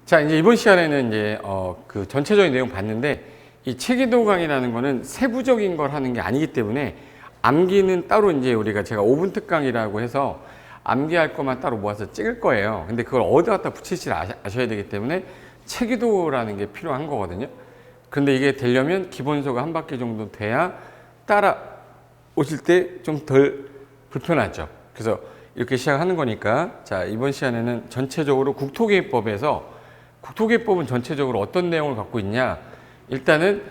자, 이제 이번 시간에는 이제 그 전체적인 내용 봤는데, 이 체계도 강의라는 거는 세부적인 걸 하는 게 아니기 때문에 암기는 따로 이제 우리가 제가 5분 특강이라고 해서 암기할 것만 따로 모아서 찍을 거예요. 근데 그걸 어디 갖다 붙일지 아셔야 되기 때문에 체계도라는 게 필요한 거거든요. 근데 이게 되려면 기본소가 한 바퀴 정도 돼야 따라 오실 때 좀 덜 불편하죠. 그래서 이렇게 시작하는 거니까, 자, 이번 시간에는 전체적으로 국토개법에서 국토개법은 전체적으로 어떤 내용을 갖고 있냐. 일단은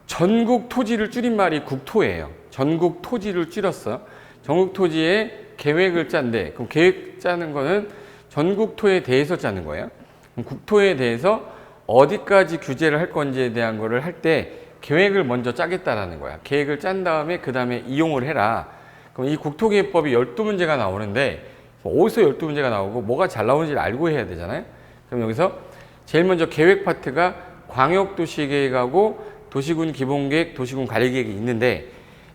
전국 토지를 줄인 말이 국토예요. 전국 토지를 줄였어. 전국 토지에 계획을 짠데, 그럼 계획 짜는 거는 전국토에 대해서 짜는 거예요. 그럼 국토에 대해서 어디까지 규제를 할 건지에 대한 거를 할 때 계획을 먼저 짜겠다라는 거야. 계획을 짠 다음에 그 다음에 이용을 해라. 그럼 이 국토개법이 12문제가 나오는데 어디서 12문제가 나오고 뭐가 잘 나오는지를 알고 해야 되잖아요. 그럼 여기서 제일 먼저 계획 파트가 광역도시계획하고 도시군 기본계획, 도시군 관리계획이 있는데,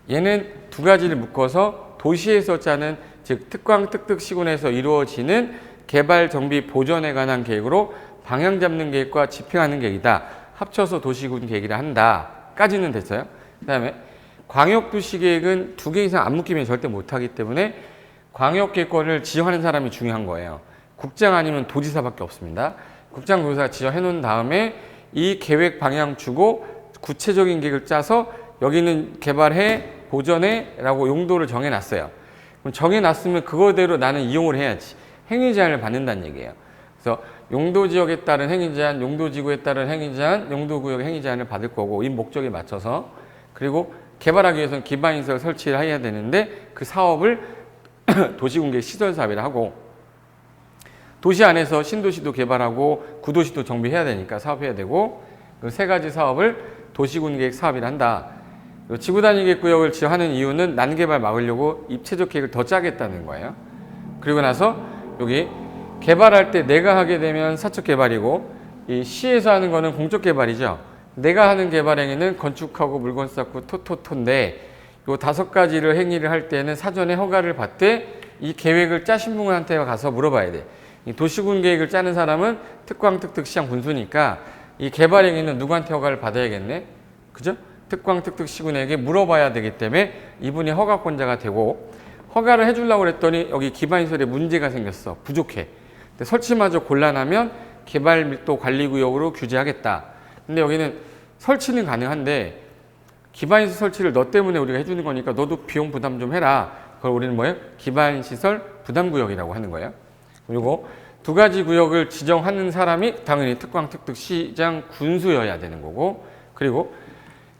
얘는 두 가지를 묶어서 도시에서 짜는, 즉 특광 특특시군에서 이루어지는 개발 정비 보전에 관한 계획으로 방향 잡는 계획과 집행하는 계획이다. 합쳐서 도시군 계획이라 한다. 까지는 됐어요. 그 다음에 광역도시계획은 두 개 이상 안 묶이면 절대 못하기 때문에 광역계획권을 지정하는 사람이 중요한 거예요. 국장 아니면 도지사밖에 없습니다. 국장, 도지사가 지정해 놓은 다음에 이 계획 방향 주고 구체적인 계획을 짜서 여기는 개발해, 보전해 라고 용도를 정해놨어요. 그럼 정해놨으면 그거대로 나는 이용을 해야지. 행위제한을 받는다는 얘기예요. 그래서 용도지역에 따른 행위제한, 용도지구에 따른 행위제한, 용도구역 행위제한을 받을 거고, 이 목적에 맞춰서. 그리고 개발하기 위해서는 기반시설 설치를 해야 되는데 그 사업을 도시공개 시설사업이라 하고, 도시 안에서 신도시도 개발하고 구도시도 정비해야 되니까 사업해야 되고, 그 세 가지 사업을 도시군계획 사업이라 한다. 지구단위계획구역을 지정하는 이유는 난개발 막으려고 입체적 계획을 더 짜겠다는 거예요. 그리고 나서 여기 개발할 때 내가 하게 되면 사적 개발이고, 이 시에서 하는 거는 공적 개발이죠. 내가 하는 개발 행위는 건축하고 물건 쌓고 토토토인데, 요 5가지를 행위를 할 때는 사전에 허가를 받되 이 계획을 짜신 분한테 가서 물어봐야 돼. 이 도시군 계획을 짜는 사람은 특광, 특특, 시장, 군수니까 이 개발 행위는 누구한테 허가를 받아야겠네? 그죠? 특광, 특특, 시군에게 물어봐야 되기 때문에 이분이 허가권자가 되고, 허가를 해주려고 그랬더니 여기 기반시설에 문제가 생겼어. 부족해. 근데 설치마저 곤란하면 개발 밀도 관리구역으로 규제하겠다. 근데 여기는 설치는 가능한데 기반시설 설치를 너 때문에 우리가 해주는 거니까 너도 비용 부담 좀 해라. 그걸 우리는 뭐예요? 기반시설 부담구역이라고 하는 거예요. 그리고 두 가지 구역을 지정하는 사람이 당연히 특광, 특특, 시장, 군수여야 되는 거고, 그리고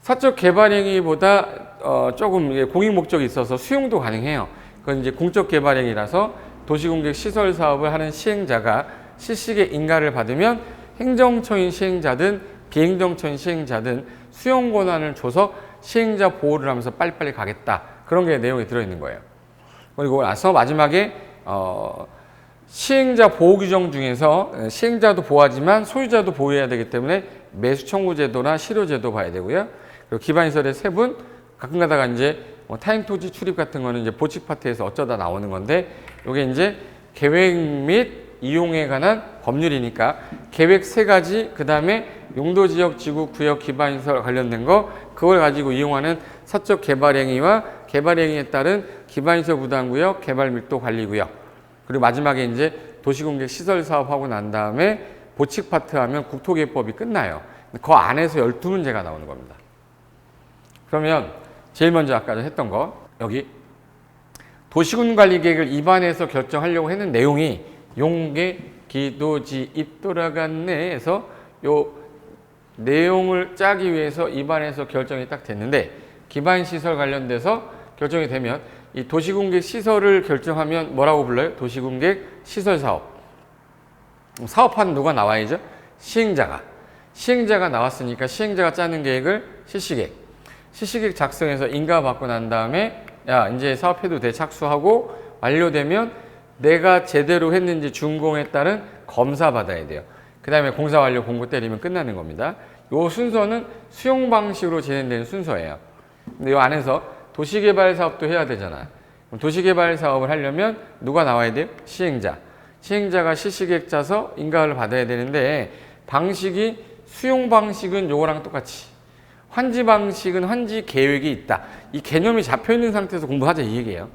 사적 개발 행위보다 조금 공익 목적이 있어서 수용도 가능해요. 그건 이제 공적 개발 행위라서 도시공개 시설 사업을 하는 시행자가 실시의 인가를 받으면 행정처인 시행자든 비행정처인 시행자든 수용 권한을 줘서 시행자 보호를 하면서 빨리빨리 가겠다. 그런 게 내용이 들어있는 거예요. 그리고 나서 마지막에 시행자 보호 규정 중에서 시행자도 보호하지만 소유자도 보호해야 되기 때문에 매수 청구 제도나 실효 제도 봐야 되고요. 그리고 기반시설의 세분, 가끔 가다가 이제 타인 토지 출입 같은 거는 이제 보칙 파트에서 어쩌다 나오는 건데, 이게 이제 계획 및 이용에 관한 법률이니까 계획 3가지, 그 다음에 용도지역, 지구, 구역, 기반시설 관련된 거, 그걸 가지고 이용하는 사적 개발행위와 개발행위에 따른 기반시설 부담구역, 개발밀도 관리구역, 그리고 마지막에 이제 도시공개 시설 사업하고 난 다음에 보칙 파트 하면 국토개법이 끝나요. 그 안에서 12문제가 나오는 겁니다. 그러면 제일 먼저 아까 했던 거, 여기 도시군 관리계획을 입안에서 결정하려고 했는 내용이 용계, 기도지, 입 돌아갔네 해서 요 내용을 짜기 위해서 입안에서 결정이 딱 됐는데, 기반시설 관련돼서 결정이 되면 이 도시공계 시설을 결정하면 뭐라고 불러요? 도시공계 시설사업. 사업하는 누가 나와야죠? 시행자가. 시행자가 나왔으니까 시행자가 짜는 계획을 실시계획. 실시계획 작성해서 인가받고 난 다음에 야, 이제 사업해도 돼 착수하고 완료되면 내가 제대로 했는지 준공에 따른 검사 받아야 돼요. 그 다음에 공사 완료 공고 때리면 끝나는 겁니다. 이 순서는 수용 방식으로 진행되는 순서예요. 근데 이 안에서 도시개발 사업도 해야 되잖아. 도시개발 사업을 하려면 누가 나와야 돼요? 시행자. 시행자가 실시계획 짜서 인가를 받아야 되는데 방식이 수용 방식은 요거랑 똑같이 환지 방식은 환지 계획이 있다. 이 개념이 잡혀 있는 상태에서 공부하자 이 얘기예요.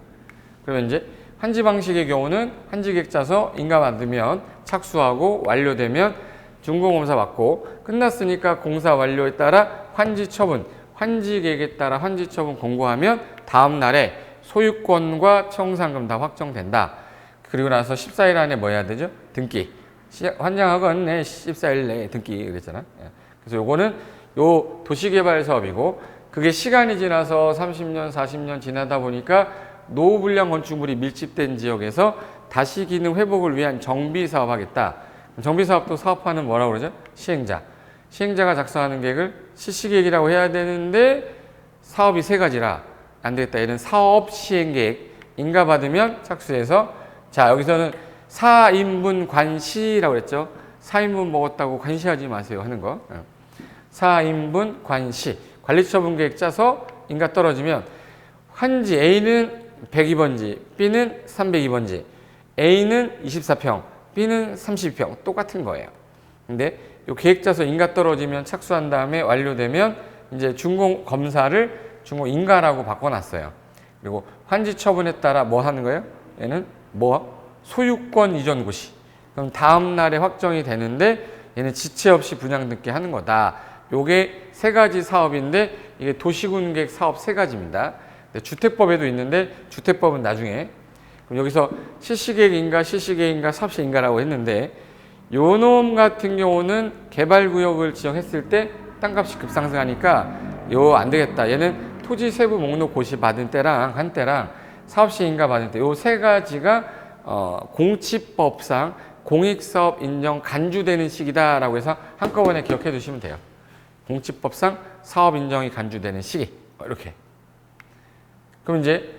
그러면 이제 환지 방식의 경우는 환지 계획 짜서 인가 받으면 착수하고 완료되면 준공검사 받고 끝났으니까 공사 완료에 따라 환지 처분, 환지 계획에 따라 환지 처분 공고하면 다음 날에 소유권과 청산금 다 확정된다. 그리고 나서 14일 안에 뭐 해야 되죠? 등기. 환장하건 14일 내에 등기 그랬잖아. 그래서 요거는 요 도시개발 사업이고 그게 시간이 지나서 30년, 40년 지나다 보니까 노후 불량 건축물이 밀집된 지역에서 다시 기능 회복을 위한 정비 사업 하겠다. 정비 사업도 사업하는 뭐라고 그러죠? 시행자. 시행자가 작성하는 계획을 실시계획이라고 해야 되는데 사업이 세 가지라 안 되겠다. 얘는 사업 시행계획. 인가 받으면 착수해서 자 여기서는 4인분 관시라고 그랬죠. 4인분 먹었다고 관시하지 마세요 하는 거. 4인분 관시. 관리처분 계획 짜서 인가 떨어지면 환지 A는 102번지, B는 302번지, A는 24평, B는 32평 똑같은 거예요. 근데 요 계획 짜서 인가 떨어지면 착수한 다음에 완료되면 이제 준공 검사를 준공 인가라고 바꿔놨어요. 그리고 환지 처분에 따라 뭐 하는 거예요? 얘는 뭐 소유권 이전 고시. 그럼 다음 날에 확정이 되는데 얘는 지체 없이 분양 등기 하는 거다. 요게 세 가지 사업인데 이게 도시군계획 사업 세 가지입니다. 주택법에도 있는데 주택법은 나중에. 그럼 여기서 실시계획인가 실시계획인가 사업시행인가라고 했는데 요 놈 같은 경우는 개발구역을 지정했을 때 땅값이 급상승하니까 요 안 되겠다. 얘는 토지 세부 목록 고시 받은 때랑 한 때랑 사업시행인가 받은 때 요 세 가지가 공치법상 공익사업 인정 간주되는 시기다라고 해서 한꺼번에 기억해 두시면 돼요. 공치법상 사업 인정이 간주되는 시기 이렇게. 그럼 이제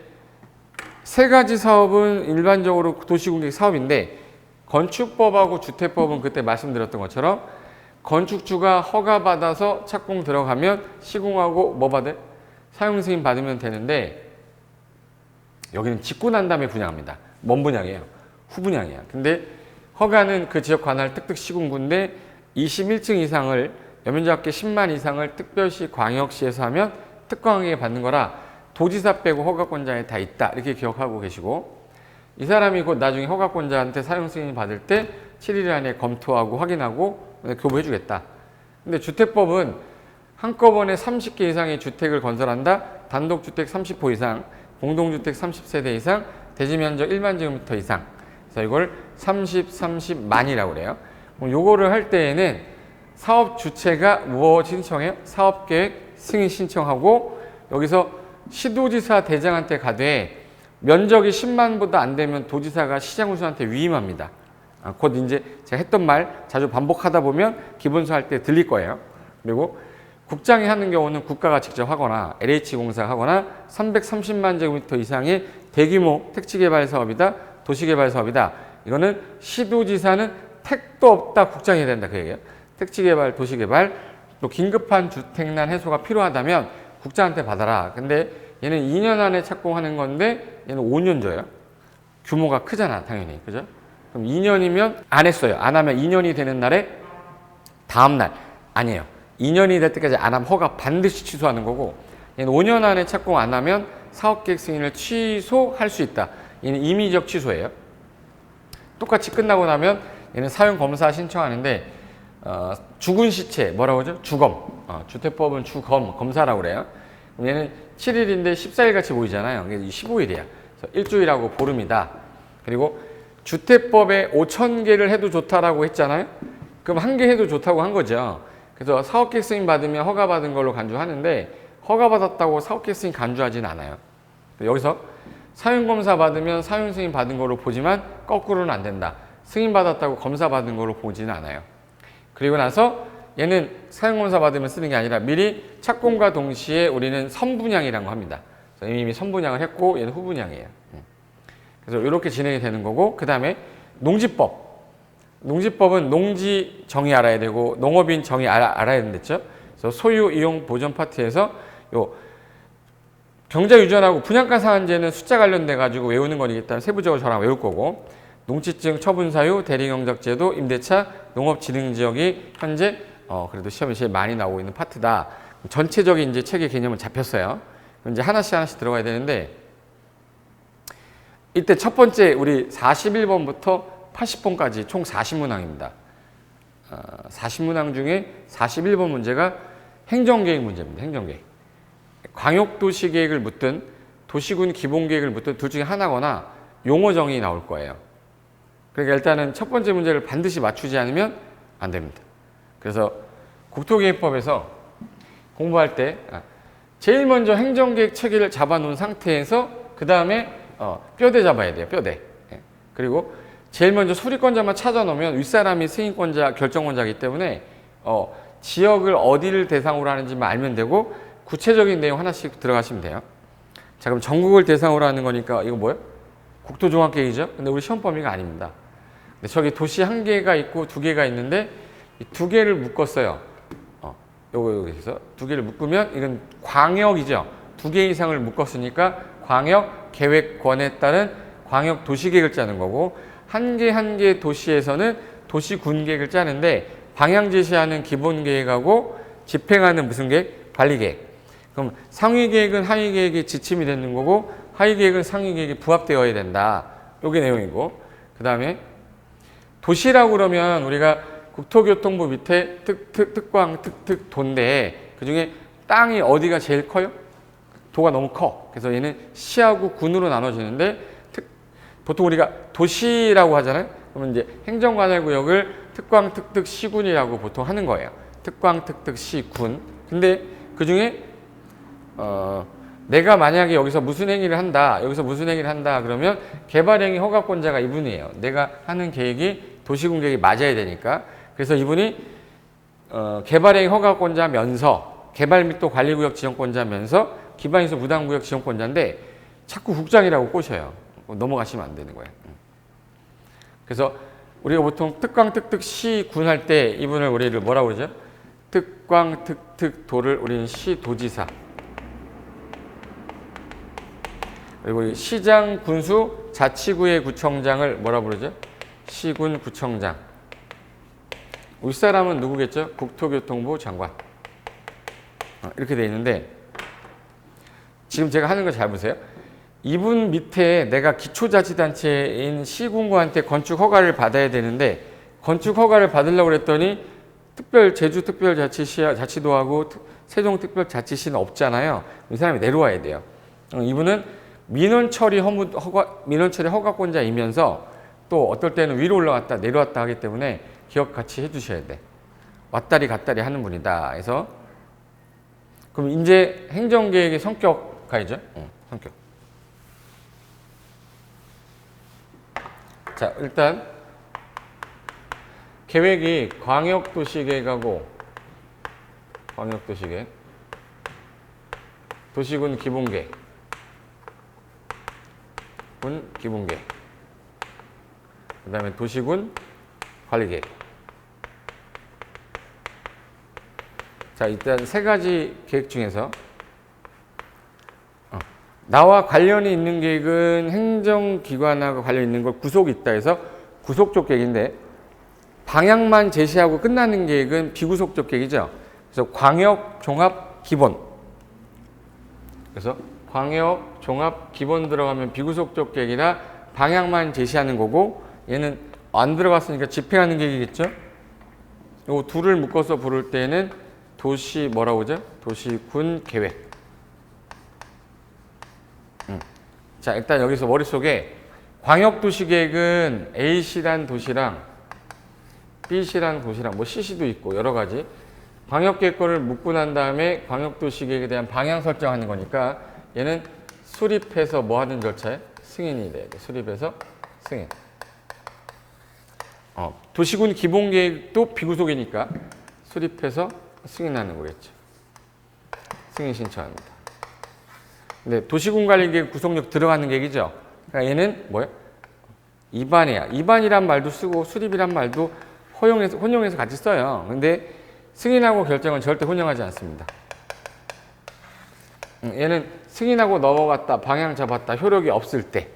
세 가지 사업은 일반적으로 도시공계획 사업인데 건축법하고 주택법은 그때 말씀드렸던 것처럼 건축주가 허가받아서 착공 들어가면 시공하고 뭐 받아요? 사용승인 받으면 되는데 여기는 짓고 난 다음에 분양합니다. 먼 분양이에요. 후분양이야. 근데 허가는 그 지역 관할 특특 시군구인데 21층 이상을 연면적합계 10만 이상을 특별시 광역시에서 하면 특광하게 받는 거라 도지사 빼고 허가권자에 다 있다. 이렇게 기억하고 계시고 이 사람이 곧 나중에 허가권자한테 사용 승인 받을 때 7일 안에 검토하고 확인하고 교부해 주겠다. 근데 주택법은 한꺼번에 30개 이상의 주택을 건설한다. 단독주택 30호 이상, 공동주택 30세대 이상, 대지면적 1만 제곱미터 이상. 그래서 이걸 30만이라고 그래요. 그럼 요거를 할 때에는 사업 주체가 뭐 신청해요? 사업계획 승인 신청하고 여기서 시도지사 대장한테 가되 면적이 10만보다 안 되면 도지사가 시장군수한테 위임합니다. 곧 이제 제가 했던 말 자주 반복하다 보면 기본서 할 때 들릴 거예요. 그리고 국장이 하는 경우는 국가가 직접 하거나 LH공사가 하거나 330만 제곱미터 이상의 대규모 택지개발 사업이다. 도시개발 사업이다. 이거는 시도지사는 택도 없다. 국장이 해야 된다. 그 얘기예요. 택지개발, 도시개발, 또 긴급한 주택난 해소가 필요하다면 국장한테 받아라. 근데 얘는 2년 안에 착공하는 건데 얘는 5년 줘요. 규모가 크잖아, 당연히. 그죠? 그럼 2년이면 안 했어요. 안 하면 2년이 되는 날에 다음 날 아니에요. 2년이 될 때까지 안 하면 허가 반드시 취소하는 거고 얘는 5년 안에 착공 안 하면 사업계획 승인을 취소할 수 있다. 얘는 임의적 취소예요. 똑같이 끝나고 나면 얘는 사용검사 신청하는데 죽은 시체 뭐라고 하죠? 주검. 주택법은 주검, 검사라고 그래요. 얘는 7일인데 14일 같이 보이잖아요. 15일이야. 일주일하고 보름이다. 그리고 주택법에 5,000개를 해도 좋다라고 했잖아요. 그럼 한 개 해도 좋다고 한 거죠. 그래서 사업계획 승인 받으면 허가받은 걸로 간주하는데 허가받았다고 사업계획 승인 간주하지는 않아요. 여기서 사용검사 받으면 사용 승인 받은 걸로 보지만 거꾸로는 안 된다. 승인 받았다고 검사 받은 걸로 보지는 않아요. 그리고 나서 얘는 사용검사 받으면 쓰는 게 아니라 미리 착공과 동시에 우리는 선분양이라는 거 합니다. 이미 선분양을 했고 얘는 후분양이에요. 그래서 이렇게 진행이 되는 거고 그 다음에 농지법. 농지법은 농지 정의 알아야 되고 농업인 정의 알아야 된댔죠. 그래서 소유, 이용, 보전 파트에서 요 경자 유전하고 분양가 상한제는 숫자 관련돼 가지고 외우는 거니까 일단 세부적으로 저랑 외울 거고 농지증 처분 사유, 대리경작제도, 임대차, 농업진흥지역이 현재 그래도 시험에 제일 많이 나오고 있는 파트다. 전체적인 이제 책의 개념은 잡혔어요. 그럼 이제 하나씩 들어가야 되는데 이때 첫 번째 우리 41번부터 80번까지 총 40문항입니다. 40문항 중에 41번 문제가 행정계획 문제입니다. 행정계획. 광역도시계획을 묻든 도시군 기본계획을 묻든 둘 중에 하나거나 용어 정의 나올 거예요. 그러니까 일단은 첫 번째 문제를 반드시 맞추지 않으면 안 됩니다. 그래서 국토계획법에서 공부할 때 제일 먼저 행정계획 체계를 잡아놓은 상태에서 그 다음에 뼈대 잡아야 돼요. 뼈대. 그리고 제일 먼저 수리권자만 찾아놓으면 윗사람이 승인권자, 결정권자이기 때문에 지역을 어디를 대상으로 하는지만 알면 되고 구체적인 내용 하나씩 들어가시면 돼요. 자, 그럼 전국을 대상으로 하는 거니까 이거 뭐예요? 국토종합계획이죠. 근데 우리 시험 범위가 아닙니다. 근데 저기 도시 한 개가 있고 두 개가 있는데 이 두 개를 묶었어요. 여기서 두 개를 묶으면 이건 광역이죠. 두 개 이상을 묶었으니까 광역 계획권에 따른 광역 도시계획을 짜는 거고 한 개 한 개 도시에서는 도시군 계획을 짜는데 방향 제시하는 기본 계획하고 집행하는 무슨 계획? 관리 계획. 그럼 상위 계획은 하위 계획의 지침이 되는 거고 하위 계획은 상위 계획에 부합되어야 된다. 요게 내용이고 그 다음에 도시라고 그러면 우리가 국토교통부 밑에 특광 도인데 그중에 땅이 어디가 제일 커요? 도가 너무 커. 그래서 얘는 시하고 군으로 나눠지는데 보통 우리가 도시라고 하잖아요. 그러면 이제 행정관할구역을 특광 시군이라고 보통 하는 거예요. 특광 시군. 근데 그중에 내가 만약에 여기서 무슨 행위를 한다, 그러면 개발행위 허가권자가 이분이에요. 내가 하는 계획이 도시군 계획이 맞아야 되니까. 그래서 이분이 개발행위 허가권자면서 개발 및 또 관리구역 지정권자면서 기반시설 무단구역 지정권자인데 자꾸 국장이라고 꼬셔요. 넘어가시면 안 되는 거예요. 그래서 우리가 보통 특광 시군 할 때 이분을 우리를 뭐라고 그러죠? 특광 도를 우리는 시도지사. 그리고 시장, 군수, 자치구의 구청장을 뭐라 부르죠? 시군구청장. 윗사람은 누구겠죠? 국토교통부 장관. 이렇게 돼 있는데 지금 제가 하는 거 잘 보세요. 이분 밑에 내가 기초자치단체인 시군구한테 건축 허가를 받아야 되는데 건축 허가를 받으려고 그랬더니 제주특별자치도하고 세종특별자치시는 없잖아요. 이 사람이 내려와야 돼요. 이분은 민원처리 허가권자이면서 또 어떨 때는 위로 올라갔다 내려왔다 하기 때문에 기억 같이 해주셔야 돼. 왔다리 갔다리 하는 분이다. 그래서 그럼 이제 행정계획의 성격 가야죠. 성격. 자, 일단 계획이 광역도시계획하고 광역도시계획, 도시군 기본계획, 군 기본계획, 그 다음에 도시군 관리계획. 자, 일단 세 가지 계획 중에서 나와 관련이 있는 계획은 행정기관하고 관련 있는 걸 구속이 있다 해서 구속적 계획인데 방향만 제시하고 끝나는 계획은 비구속적 계획이죠. 그래서 광역종합기본. 그래서 광역종합기본 들어가면 비구속적 계획이라 방향만 제시하는 거고 얘는 안 들어갔으니까 집행하는 계획이겠죠. 요 둘을 묶어서 부를 때는 도시 뭐라고 하죠? 도시군 계획. 자, 일단 여기서 머릿속에 광역도시계획은 A시란 도시랑 B시란 도시랑 뭐 C시도 있고 여러 가지 광역계획권을 묶고 난 다음에 광역도시계획에 대한 방향 설정하는 거니까 얘는 수립해서 뭐 하는 절차에 승인이 돼야 돼. 수립해서 승인. 도시군 기본계획도 비구속이니까 수립해서 승인하는 거겠죠. 승인 신청합니다. 근데 도시군관리계획 구속력 들어가는 계획이죠. 그러니까 얘는 뭐예요? 입안이야. 입안이란 말도 쓰고 수립이란 말도 혼용해서 같이 써요. 근데 승인하고 결정은 절대 혼용하지 않습니다. 얘는 승인하고 넘어갔다, 방향 잡았다, 효력이 없을 때.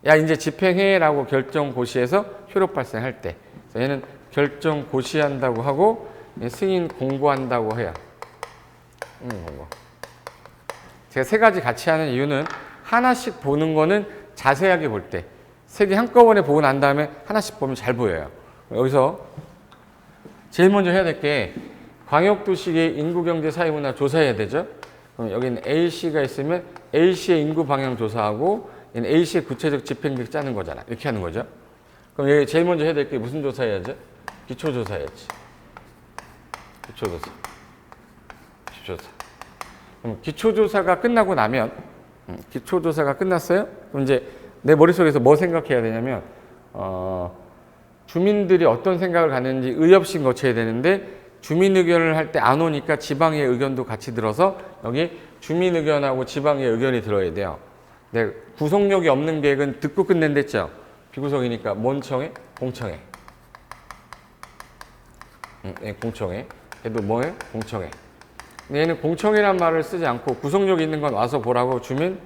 야 이제 집행해라고 결정 고시해서 효력 발생할 때. 그래서 얘는 결정 고시한다고 하고 승인 공고한다고 해요. 공고. 제가 세 가지 같이 하는 이유는 하나씩 보는 거는 자세하게 볼 때, 세 개 한꺼번에 보고 난 다음에 하나씩 보면 잘 보여요. 여기서 제일 먼저 해야 될 게 광역도시계획 인구경제 사회문화 조사해야 되죠. 그럼 여기는 A씨가 있으면 A씨의 인구 방향 조사하고 얘는 A씨의 구체적 집행계획 짜는 거잖아. 이렇게 하는 거죠. 그럼 여기 제일 먼저 해야 될 게 무슨 조사해야죠? 기초조사 해야지. 기초조사. 그럼 기초조사가 끝나고 나면 기초조사가 끝났어요? 그럼 이제 내 머릿속에서 뭐 생각해야 되냐면 주민들이 어떤 생각을 갖는지 의협심 거쳐야 되는데 주민 의견을 할 때 안 오니까 지방의 의견도 같이 들어서 여기 주민 의견하고 지방의 의견이 들어야 돼요. 네, 구속력이 없는 계획은 듣고 끝낸댔죠. 비구속이니까 뭔 청해? 공청회. 네, 공청회. 얘도 뭐예요? 공청회. 근데 얘는 공청회란 말을 쓰지 않고 구속력 있는 건 와서 보라고 주민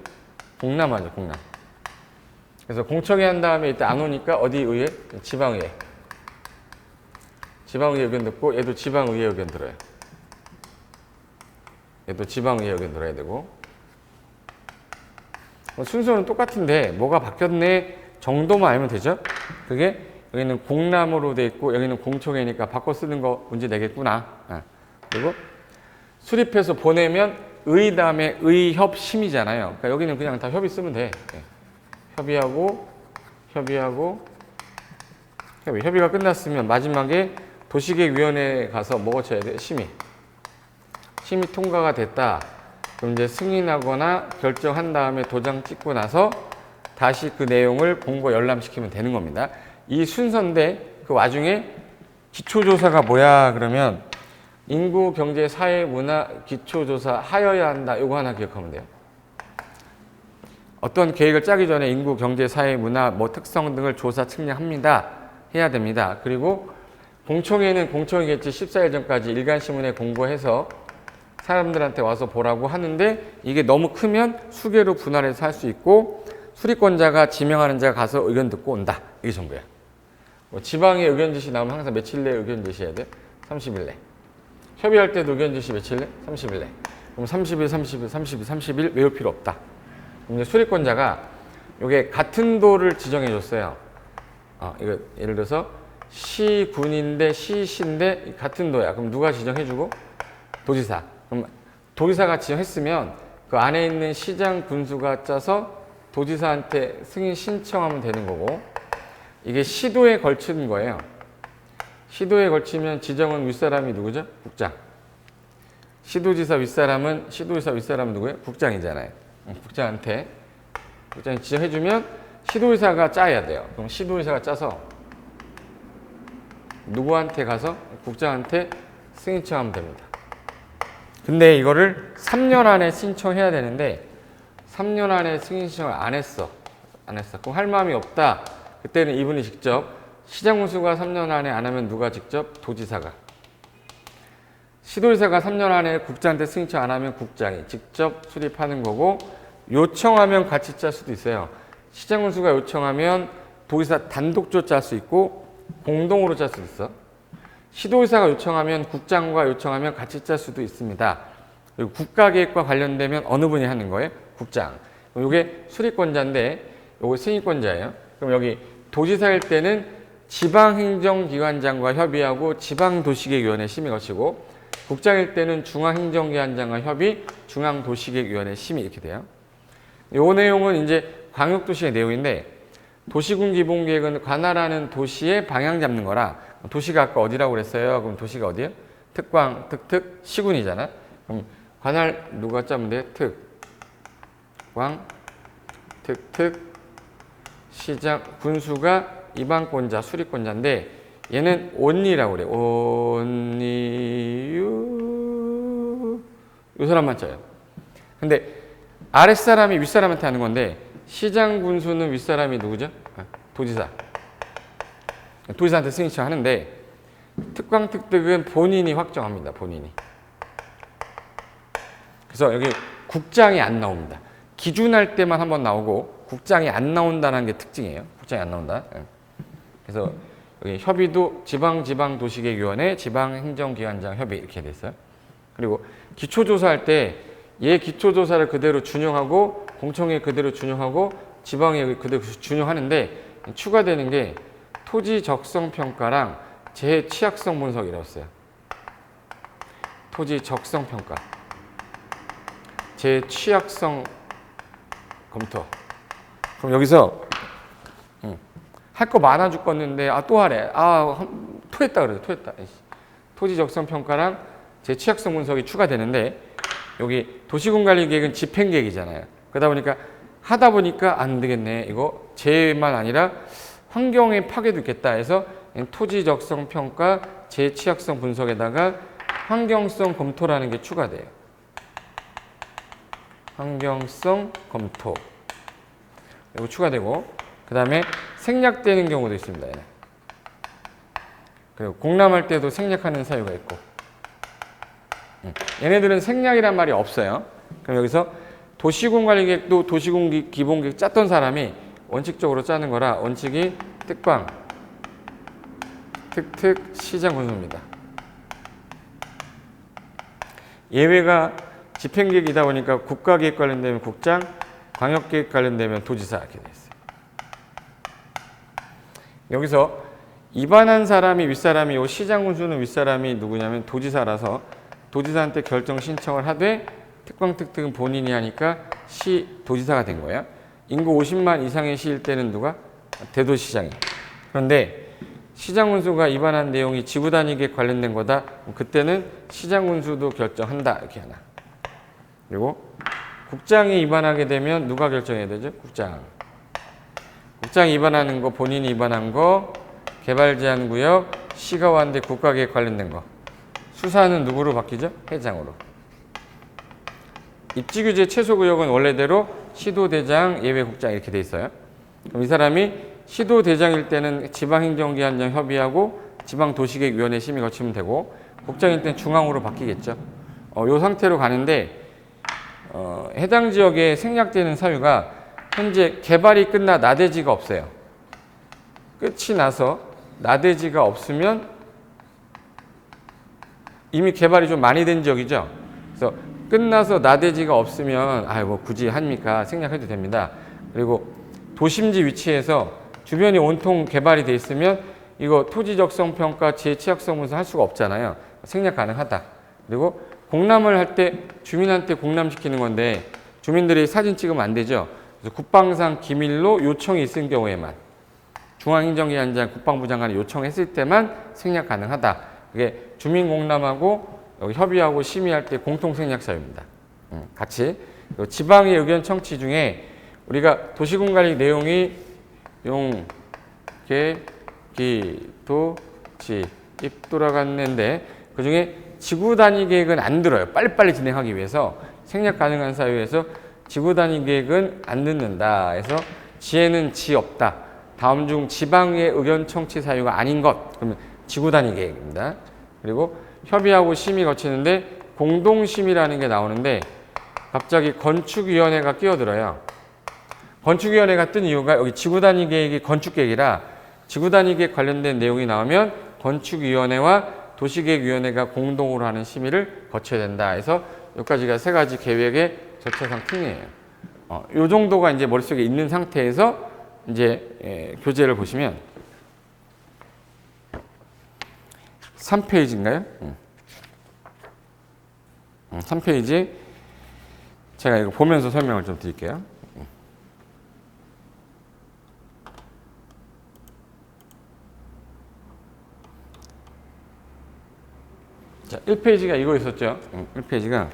공람하죠. 공람. 그래서 공청회 한 다음에 이때 안 오니까 어디 의회? 지방의회. 지방의회 의견 듣고 얘도 지방의회 의견 들어요. 얘도 지방의회 의견 들어야 되고. 순서는 똑같은데 뭐가 바뀌었네 정도만 알면 되죠. 그게 여기는 공람으로 돼 있고 여기는 공청회니까 바꿔 쓰는 거 문제 내겠구나. 그리고 수립해서 보내면 의 다음에 의협심이잖아요. 그러니까 여기는 그냥 다 협의 쓰면 돼. 협의가 끝났으면 마지막에 도시계획위원회에 가서 뭐 거쳐야 돼? 심의 통과가 됐다. 그럼 이제 승인하거나 결정한 다음에 도장 찍고 나서 다시 그 내용을 공고 열람시키면 되는 겁니다. 이 순서인데 그 와중에 기초조사가 뭐야 그러면 인구, 경제, 사회, 문화, 기초조사 하여야 한다. 이거 하나 기억하면 돼요. 어떤 계획을 짜기 전에 인구, 경제, 사회, 문화, 뭐 특성 등을 조사, 측량합니다. 해야 됩니다. 그리고 공청회는 공청회 개최 14일 전까지 일간신문에 공고해서 사람들한테 와서 보라고 하는데 이게 너무 크면 수개로 분할해서 할 수 있고 수리권자가 지명하는 자가 가서 의견 듣고 온다. 이게 전부야. 뭐 지방의 의견 지시 나오면 항상 며칠 내에 의견 제시해야 돼? 30일 내. 협의할 때도 의견 지시 며칠 내? 30일 내. 그럼 30일 외울 필요 없다. 그럼 이제 수리권자가 이게 같은 도를 지정해 줬어요. 이거 예를 들어서 시군인데 시시인데 같은 도야. 그럼 누가 지정해주고? 도지사. 그럼 도지사가 지정했으면 그 안에 있는 시장 군수가 짜서 도지사한테 승인 신청하면 되는 거고 이게 시도에 걸치는 거예요. 시도에 걸치면 지정은 윗사람이 누구죠? 국장. 시도지사 윗사람은 누구예요? 국장이잖아요. 국장이 지정해주면 시도의사가 짜야 돼요. 그럼 시도의사가 짜서 누구한테 가서 국장한테 승인 신청하면 됩니다. 근데 이거를 3년 안에 신청해야 되는데 3년 안에 승인 신청을 안 했어. 그럼 할 마음이 없다. 그때는 이분이 직접 시장군수가 3년 안에 안 하면 누가 직접? 도지사가. 시도의사가 3년 안에 국장한테 승인 신청 안 하면 국장이 직접 수립하는 거고 요청하면 같이 짤 수도 있어요. 시장군수가 요청하면 도지사 단독적으로 짤 수 있고 공동으로 짤 수도 있어. 시도의사가 요청하면 국장과 요청하면 같이 짤 수도 있습니다. 그리고 국가계획과 관련되면 어느 분이 하는 거예요? 국장. 이게 수립권자인데 이거 승인권자예요. 그럼 여기 도지사일 때는 지방행정기관장과 협의하고 지방도시계획위원회 심의 거치고 국장일 때는 중앙행정기관장과 협의, 중앙도시계획위원회 심의 이렇게 돼요. 이 내용은 이제 광역도시의 내용인데 도시군 기본계획은 관할하는 도시의 방향 잡는 거라 도시가 아까 어디라고 그랬어요? 그럼 도시가 어디예요? 특광, 특특, 시군이잖아. 그럼 관할 누가 짜면 돼? 특광, 특특, 시장, 군수가 이방권자, 수리권자인데 얘는 온리라고 그래. 온리, 이 사람만 짜요. 근데 아랫사람이 윗사람한테 하는 건데 시장 군수는 윗사람이 누구죠? 도지사. 도지사한테 승인 신청하는데 특광 특특은 본인이 확정합니다. 본인이. 그래서 여기 국장이 안 나옵니다. 기준할 때만 한번 나오고 국장이 안 나온다는 게 특징이에요. 국장이 안 나온다. 예. 그래서 여기 협의도 지방도시계획위원회, 지방행정기관장 협의 이렇게 돼 있어요. 그리고 기초조사할 때 얘 기초조사를 그대로 준용하고 공청회 그대로 준용하고 지방에 그대로 준용하는데 추가되는 게 토지 적성 평가랑 재 취약성 분석이라고 써요. 토지 적성 평가, 재 취약성 검토. 그럼 여기서 할 거 많아 죽겠는데 또 하래. 토했다 그래. 토했다. 토지 적성 평가랑 재 취약성 분석이 추가되는데 여기 도시군관리계획은 집행계획이잖아요. 그러다 보니까 하다 보니까 안 되겠네. 이거 재만 아니라 환경의 파괴도 있겠다 해서 토지 적성 평가, 재 취약성 분석에다가 환경성 검토라는 게 추가돼요. 환경성 검토. 이거 추가되고 그 다음에 생략되는 경우도 있습니다. 얘는. 그리고 공람할 때도 생략하는 사유가 있고 얘네들은 생략이란 말이 없어요. 그럼 여기서 도시군관리계획도 도시군 기본계획 짰던 사람이 원칙적으로 짜는 거라 원칙이 특방, 시장군수입니다. 예외가 집행계획이다 보니까 국가계획 관련되면 국장, 광역계획 관련되면 도지사 이렇게 돼 있어요. 여기서 입안한 사람이 윗사람이 요 시장군수는 윗사람이 누구냐면 도지사라서 도지사한테 결정 신청을 하되 특광특특은 본인이 하니까 도지사가 된 거야. 인구 50만 이상의 시일 때는 누가? 대도시장이. 그런데 시장군수가 입안한 내용이 지구단위계획 관련된 거다. 그때는 시장군수도 결정한다. 이렇게 하나. 그리고 국장이 입안하게 되면 누가 결정해야 되죠? 국장. 국장이 입안하는 거, 본인이 입안한 거, 개발제한구역, 시가 완대 국가계획 관련된 거. 수사는 누구로 바뀌죠? 회장으로. 입지규제 최소구역은 원래대로 시도대장, 예외국장 이렇게 돼 있어요. 그럼 이 사람이 시도대장일 때는 지방행정기관장 협의하고 지방도시계획위원회 심의 거치면 되고 국장일 때는 중앙으로 바뀌겠죠. 이 상태로 가는데 해당 지역에 생략되는 사유가 현재 개발이 끝나 나대지가 없어요. 끝이 나서 나대지가 없으면 이미 개발이 좀 많이 된 지역이죠. 그래서 끝나서 나대지가 없으면 뭐 굳이 합니까? 생략해도 됩니다. 그리고 도심지 위치에서 주변이 온통 개발이 돼 있으면 이거 토지 적성 평가, 재 취약성 분석 할 수가 없잖아요. 생략 가능하다. 그리고 공람을 할 때 주민한테 공람시키는 건데 주민들이 사진 찍으면 안 되죠. 그래서 국방상 기밀로 요청이 있을 경우에만 중앙행정기관장, 국방부 장관이 요청했을 때만 생략 가능하다. 그게 주민공람하고 협의하고 심의할 때 공통 생략 사유입니다. 같이 지방의 의견 청취 중에 우리가 도시군관리 내용이 용, 계, 기, 도, 지, 입 돌아갔는데 그 중에 지구단위 계획은 안 들어요. 빨리빨리 진행하기 위해서 생략 가능한 사유에서 지구단위 계획은 안 듣는다 해서 지에는 지 없다. 다음 중 지방의 의견 청취 사유가 아닌 것. 그러면 지구단위 계획입니다. 그리고 협의하고 심의 거치는데 공동심의라는 게 나오는데 갑자기 건축위원회가 끼어들어요. 건축위원회가 뜬 이유가 여기 지구단위 계획이 건축계획이라 지구단위 계획 관련된 내용이 나오면 건축위원회와 도시계획위원회가 공동으로 하는 심의를 거쳐야 된다 해서 여기까지가 세 가지 계획의 절차상 특례예요. 이 정도가 이제 머릿속에 있는 상태에서 이제 교재를 보시면 3페이지인가요? 3페이지 제가 이거 보면서 설명을 좀 드릴게요. 자, 1페이지가 이거 있었죠? 1페이지가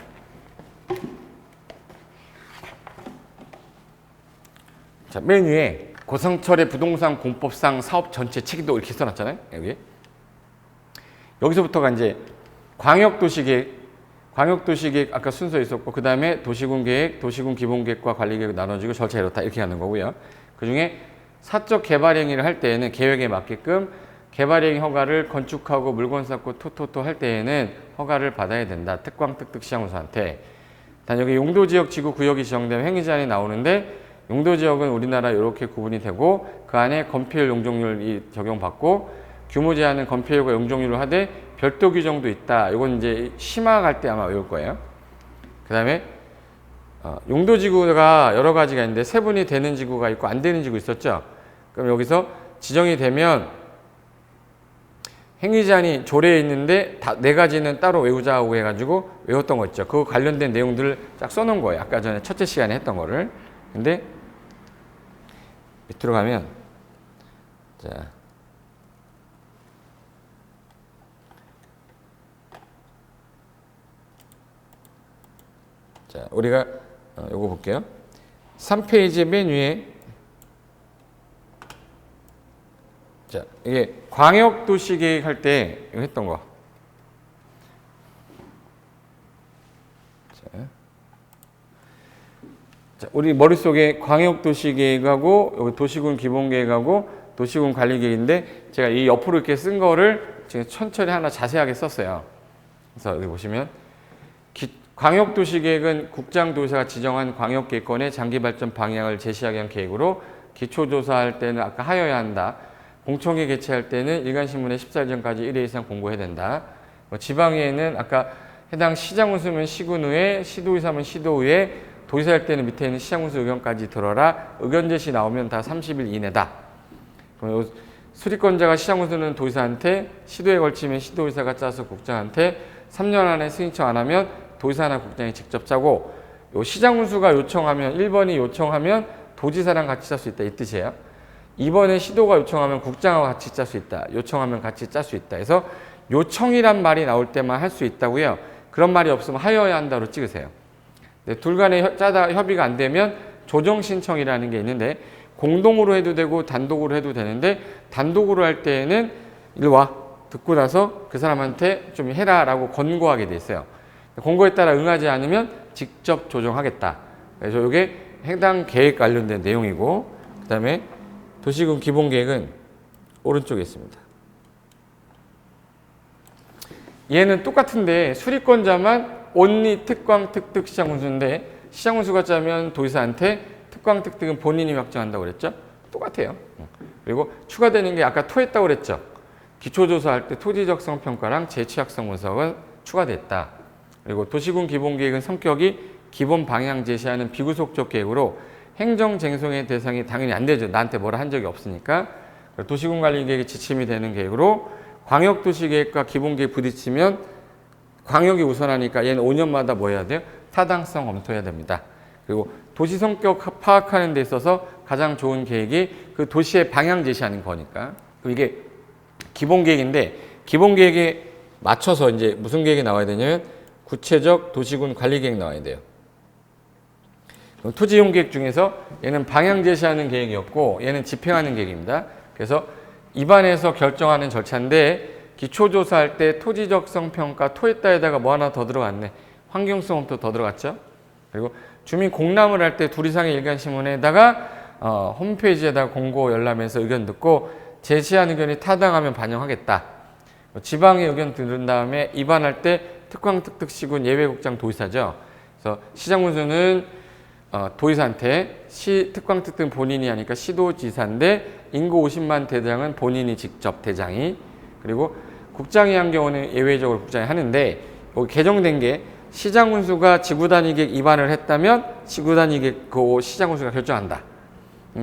자, 맨 위에 고성철의 부동산 공법상 사업 전체 책임도 이렇게 써놨잖아요. 여기서부터가 이제 광역도시계획 아까 순서 있었고 그 다음에 도시군계획, 도시군 기본계획과 관리계획 나눠지고 절차 이렇다 이렇게 하는 거고요. 그 중에 사적 개발 행위를 할 때에는 계획에 맞게끔 개발행위 허가를 건축하고 물건 쌓고 토토토 할 때에는 허가를 받아야 된다. 특광특특 시장군수한테. 단 여기 용도지역 지구 구역이 지정되면 행위 제한이 나오는데 용도지역은 우리나라 이렇게 구분이 되고 그 안에 건폐율 용적률이 적용받고 규모 제한은 건폐율과 용적률로 하되 별도 규정도 있다. 이건 이제 심화할 때 아마 외울 거예요. 그 다음에 용도지구가 여러 가지가 있는데 세분이 되는 지구가 있고 안 되는 지구 있었죠. 그럼 여기서 지정이 되면 행위제한이 조례에 있는데 다 4가지는 따로 외우자고 해가지고 외웠던 거 있죠. 그거 관련된 내용들을 쫙 써놓은 거예요. 아까 전에 첫째 시간에 했던 거를. 근데 밑으로 가면 자 우리가 요거 볼게요. 3페이지 맨 위에 자, 이게 광역도시계획 할 때 했던 거. 자, 우리 머릿속에 광역도시계획하고 여기 도시군 기본계획하고 도시군 관리계획인데 제가 이 옆으로 이렇게 쓴 거를 지금 천천히 하나 자세하게 썼어요. 그래서 여기 보시면 광역도시계획은 국장도시가 지정한 광역계획권의 장기발전 방향을 제시하기 위한 계획으로 기초조사할 때는 아까 하여야 한다. 공청회 개최할 때는 일간신문에 14일 전까지 1회 이상 공고해야 된다. 지방에는 아까 해당 시장군수면 시군의회, 시도의사면 시도의회, 도지사할 때는 밑에 있는 시장군수 의견까지 들어라. 의견 제시 나오면 다 30일 이내다. 수리권자가 시장군수는 도지사한테, 시도에 걸치면 시도의사가 짜서 국장한테, 3년 안에 승인 신청 안 하면 도지사나 국장이 직접 짜고, 요 시장군수가 요청하면 1번이 요청하면 도지사랑 같이 짤 수 있다 이 뜻이에요. 2번에 시도가 요청하면 국장하고 같이 짤 수 있다. 요청하면 같이 짤 수 있다. 그래서 요청이란 말이 나올 때만 할 수 있다고요. 그런 말이 없으면 하여야 한다로 찍으세요. 둘 간에 짜다 협의가 안 되면 조정 신청이라는 게 있는데 공동으로 해도 되고 단독으로 해도 되는데 단독으로 할 때에는 이리 와 듣고 나서 그 사람한테 좀 해라라고 권고하게 돼 있어요. 권고에 따라 응하지 않으면 직접 조정하겠다. 그래서 이게 해당 계획 관련된 내용이고 그 다음에 도시군 기본계획은 오른쪽에 있습니다. 얘는 똑같은데 수리권자만 온리 특광 특특 시장군수인데 시장군수가 짜면 도지사한테 특광 특특은 본인이 확정한다고 그랬죠? 똑같아요. 그리고 추가되는 게 아까 토했다고 그랬죠? 기초조사할 때 토지적성 평가랑 재취약성 분석은 추가됐다. 그리고 도시군 기본계획은 성격이 기본 방향 제시하는 비구속적 계획으로 행정쟁송의 대상이 당연히 안 되죠. 나한테 뭐라 한 적이 없으니까. 도시군 관리계획이 지침이 되는 계획으로 광역도시계획과 기본계획 부딪히면 광역이 우선하니까 얘는 5년마다 뭐 해야 돼요? 타당성 검토해야 됩니다. 그리고 도시 성격 파악하는 데 있어서 가장 좋은 계획이 그 도시의 방향 제시하는 거니까. 이게 기본계획인데 기본계획에 맞춰서 이제 무슨 계획이 나와야 되냐면 구체적 도시군 관리계획 나와야 돼요. 토지이용계획 중에서 얘는 방향 제시하는 계획이었고 얘는 집행하는 계획입니다. 그래서 입안에서 결정하는 절차인데 기초조사할 때 토지적성 평가 토했다에다가 뭐 하나 더 들어갔네. 환경성 검토 더 들어갔죠. 그리고 주민 공람을 할 때 둘 이상의 일간신문에다가 홈페이지에다가 공고 열람해서 의견 듣고 제시한 의견이 타당하면 반영하겠다. 지방의 의견 들은 다음에 입안할 때 특광 특특 시군 예외국장 도지사죠. 그래서 시장군수는 도지사한테 특광 특특은 본인이 하니까 시도지사인데 인구 50만 대장은 본인이 직접 대장이 그리고 국장이 한 경우는 예외적으로 국장이 하는데 여기 개정된 게 시장군수가 지구단위계획 입안을 했다면 지구단위계획 그 시장군수가 결정한다.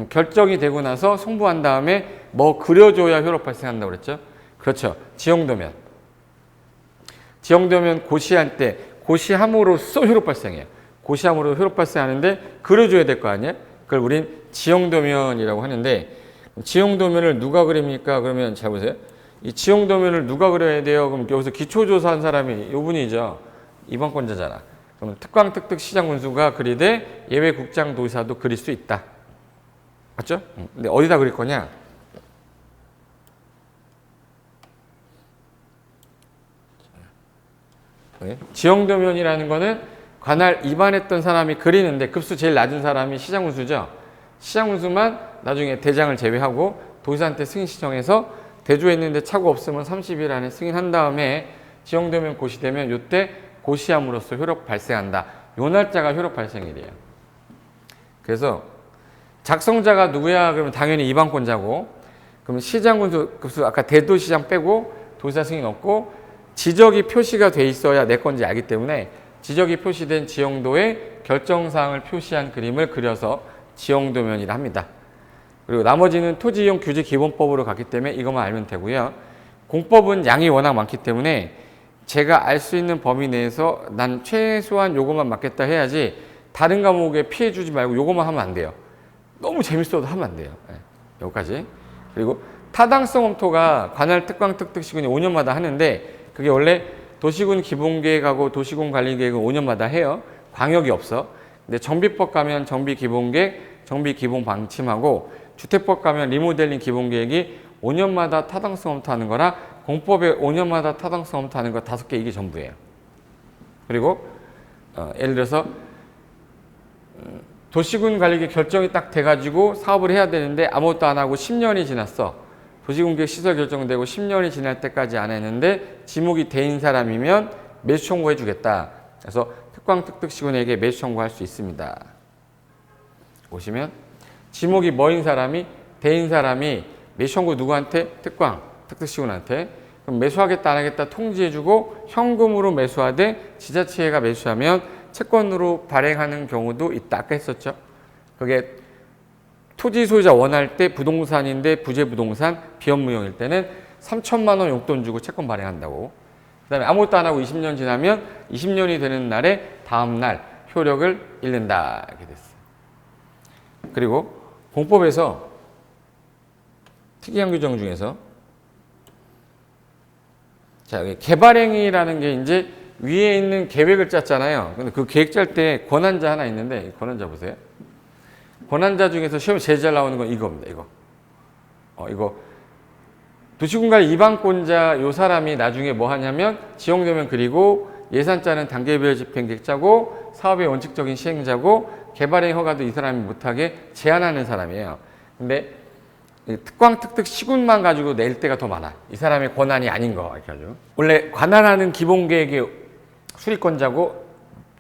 결정이 되고 나서 송부한 다음에 뭐 그려줘야 효력 발생한다고 그랬죠. 그렇죠. 지형도면. 지형도면 고시할 때 고시함으로써 효력 발생해요. 고시함으로 효력 발생하는데 그려줘야 될 거 아니에요? 그걸 우린 지형도면이라고 하는데 지형도면을 누가 그립니까? 그러면 잘 보세요. 이 지형도면을 누가 그려야 돼요? 그럼 여기서 기초조사한 사람이 이분이죠. 이번권자잖아. 그러면 특광 특특 시장군수가 그리되 예외국장 도지사도 그릴 수 있다. 맞죠? 근데 어디다 그릴 거냐? 지형도면이라는 거는 관할 입안했던 사람이 그리는데 급수 제일 낮은 사람이 시장군수죠. 시장군수만 나중에 대장을 제외하고 도지사한테 승인 신청해서 대조했는데 착오 없으면 30일 안에 승인한 다음에 지형도면 고시되면 이때 고시함으로써 효력 발생한다. 요 날짜가 효력 발생일이에요. 그래서 작성자가 누구야? 그러면 당연히 이방권자고, 그럼 시장군 급수 아까 대도시장 빼고 도지사 승인 없고 지적이 표시가 돼 있어야 내 건지 알기 때문에 지적이 표시된 지형도에 결정사항을 표시한 그림을 그려서 지형도면이라 합니다. 그리고 나머지는 토지이용 규제 기본법으로 갔기 때문에 이것만 알면 되고요. 공법은 양이 워낙 많기 때문에 제가 알 수 있는 범위 내에서 난 최소한 요것만 맞겠다 해야지 다른 과목에 피해 주지 말고 요것만 하면 안 돼요. 너무 재밌어도 하면 안 돼요. 네, 여기까지. 그리고 타당성 검토가 관할 특광 특특시군이 5년마다 하는데 그게 원래 도시군 기본계획하고 도시군 관리계획은 5년마다 해요. 광역이 없어. 근데 정비법 가면 정비 기본계획, 정비 기본 방침하고 주택법 가면 리모델링 기본계획이 5년마다 타당성 검토하는 거라 공법에 5년마다 타당성 검토하는 거 5개 이게 전부예요. 그리고 예를 들어서 도시군 관리계 결정이 딱 돼가지고 사업을 해야 되는데 아무것도 안 하고 10년이 지났어. 도시군계획 시설 결정되고 10년이 지날 때까지 안 했는데 지목이 돼인 사람이면 매수 청구해 주겠다. 그래서 특광 특특시군에게 매수 청구할 수 있습니다. 보시면 지목이 뭐인 사람이 돼인 사람이 매수 청구 누구한테? 특광 특특시군한테. 그럼 매수하겠다 안 하겠다 통지해주고 현금으로 매수하되 지자체가 매수하면 채권으로 발행하는 경우도 있다. 아까 했었죠. 그게 토지 소유자 원할 때 부동산인데 부재부동산 비업무용일 때는 3천만 원 용돈 주고 채권 발행한다고. 그 다음에 아무것도 안 하고 20년 지나면 20년이 되는 날에 다음 날 효력을 잃는다. 이렇게 됐어요. 그리고 공법에서 특이한 규정 중에서 자, 개발행위라는 게 이제 위에 있는 계획을 짰잖아요. 근데 그 계획 짤 때 권한자 하나 있는데 권한자 보세요. 권한자 중에서 시험에 제일 잘 나오는 건 이겁니다. 이거 도시군관리 이방권자 요 사람이 나중에 뭐 하냐면 지형도면 그리고 예산 짜는 단계별 집행계획 짜고 사업의 원칙적인 시행자고 개발행 허가도 이 사람이 못하게 제한하는 사람이에요. 근데 특광 특특 시군만 가지고 낼 때가 더 많아. 이 사람의 권한이 아닌 거 이렇게 하죠. 원래 관할하는 기본계획의 수리권자고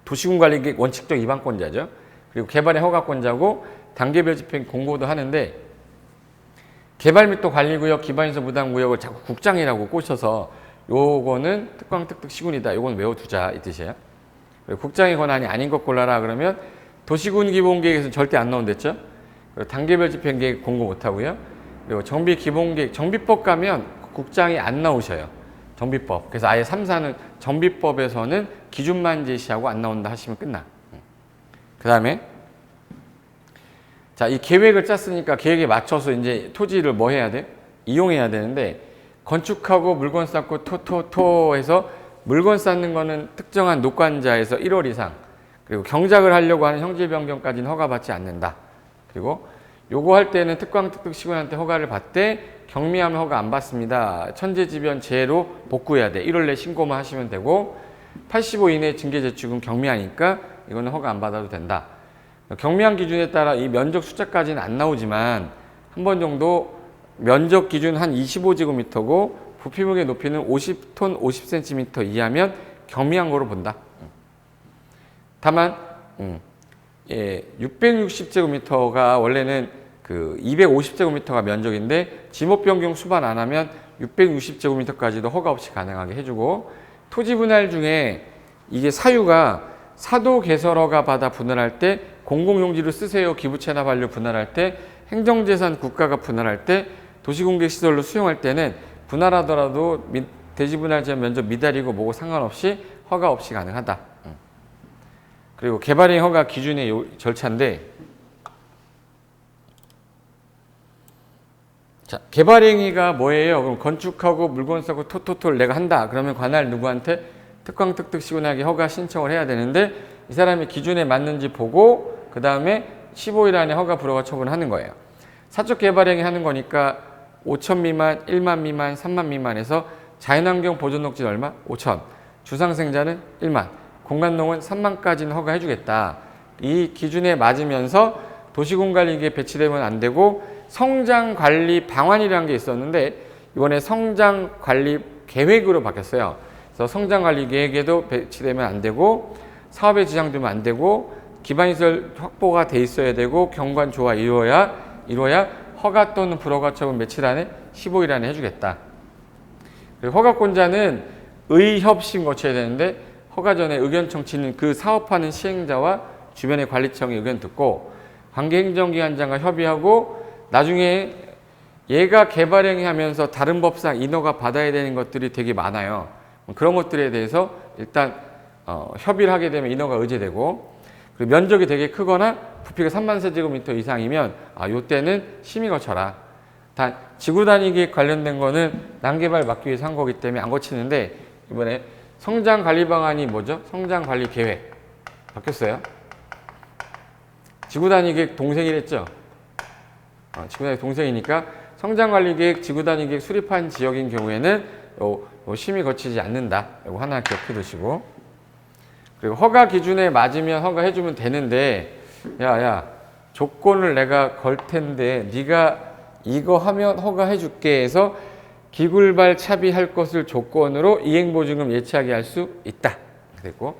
도시군관리계획 원칙적 이방권자죠. 그리고 개발의 허가권자고 단계별 집행 공고도 하는데 개발 및 또 관리구역 기반시설 무단구역을 자꾸 국장이라고 꼬셔서 요거는 특광 특특 시군이다. 요건 외워두자 이 뜻이에요. 국장의 권한이 아닌 것 골라라 그러면 도시군 기본계획에서는 절대 안 나온댔죠. 그리고 단계별 집행계획 공고 못하고요. 그리고 정비 기본계획 정비법 가면 국장이 안 나오셔요. 정비법. 그래서 아예 3, 4는 정비법에서는 기준만 제시하고 안 나온다 하시면 끝나. 그 다음에 자, 이 계획을 짰으니까 계획에 맞춰서 이제 토지를 뭐 해야 돼? 이용해야 되는데 건축하고 물건 쌓고 토 해서 물건 쌓는 거는 특정한 노관자에서 1월 이상 그리고 경작을 하려고 하는 형질 변경까지는 허가받지 않는다. 그리고 요거 할 때는 특광 특특 시군한테 허가를 받되 경미하면 허가 안 받습니다. 천재지변 재해로 복구해야 돼. 1월 내 신고만 하시면 되고 85 이내 징계 제출은 경미하니까 이거는 허가 안 받아도 된다. 경미한 기준에 따라 이 면적 숫자까지는 안 나오지만 한 번 정도 면적 기준 한 25제곱미터고 부피목의 높이는 50톤 50cm 이하면 경미한 거로 본다. 다만 660제곱미터가 원래는 그 250제곱미터가 면적인데 지목 변경 수반 안 하면 660제곱미터까지도 허가 없이 가능하게 해주고 토지 분할 중에 이게 사유가 사도 개설허가 받아 분할할 때 공공용지로 쓰세요 기부 체납 완료 분할할 때 행정재산 국가가 분할할 때 도시공개시설로 수용할 때는 분할하더라도 대지 분할 지역 면적 미달이고 뭐고 상관없이 허가 없이 가능하다. 그리고 개발행 허가 기준의 절차인데 자, 개발행위가 뭐예요? 그럼 건축하고 물건 쌓고 토토토를 내가 한다. 그러면 관할 누구한테 특광 특특 시군에게 허가 신청을 해야 되는데 이 사람이 기준에 맞는지 보고 그 다음에 15일 안에 허가 불허가 처분하는 거예요. 사적 개발행위 하는 거니까 5천 미만, 1만 미만, 3만 미만에서 자연환경 보존 녹지 얼마? 5천. 주상생자는 1만. 공간농은 3만까지는 허가해 주겠다. 이 기준에 맞으면서 도시공관리계획에 배치되면 안 되고 성장관리 방안이라는 게 있었는데 이번에 성장관리 계획으로 바뀌었어요. 그래서 성장관리 계획에도 배치되면 안 되고 사업에 지장되면 안 되고 기반시설 확보가 돼 있어야 되고 경관 조화 이루어야 허가 또는 불허가 처분 며칠 안에 15일 안에 해주겠다. 그리고 허가권자는 의협심 거쳐야 되는데 허가 전에 의견 청취는 그 사업하는 시행자와 주변의 관리청의 의견 듣고 관계행정기관장과 협의하고 나중에 얘가 개발행위 하면서 다른 법상 인허가 받아야 되는 것들이 되게 많아요. 그런 것들에 대해서 일단 협의를 하게 되면 인허가 의제되고 그리고 면적이 되게 크거나 부피가 3만 세제곱미터 이상이면 요때는 심의 거쳐라. 단 지구단위 계획 관련된 거는 난개발 막기 위해서 한 거기 때문에 안 거치는데 이번에 성장관리 방안이 뭐죠? 성장관리 계획 바뀌었어요. 지구단위 계획 동생이랬죠? 지구단위 동생이니까 성장관리 계획, 지구단위 계획 수립한 지역인 경우에는 심의 거치지 않는다. 이거 하나 기억해 두시고 그리고 허가 기준에 맞으면 허가해주면 되는데 야 조건을 내가 걸 텐데 네가 이거 하면 허가해줄게 해서 기굴발 차비할 것을 조건으로 이행보증금 예치하게 할 수 있다. 그리고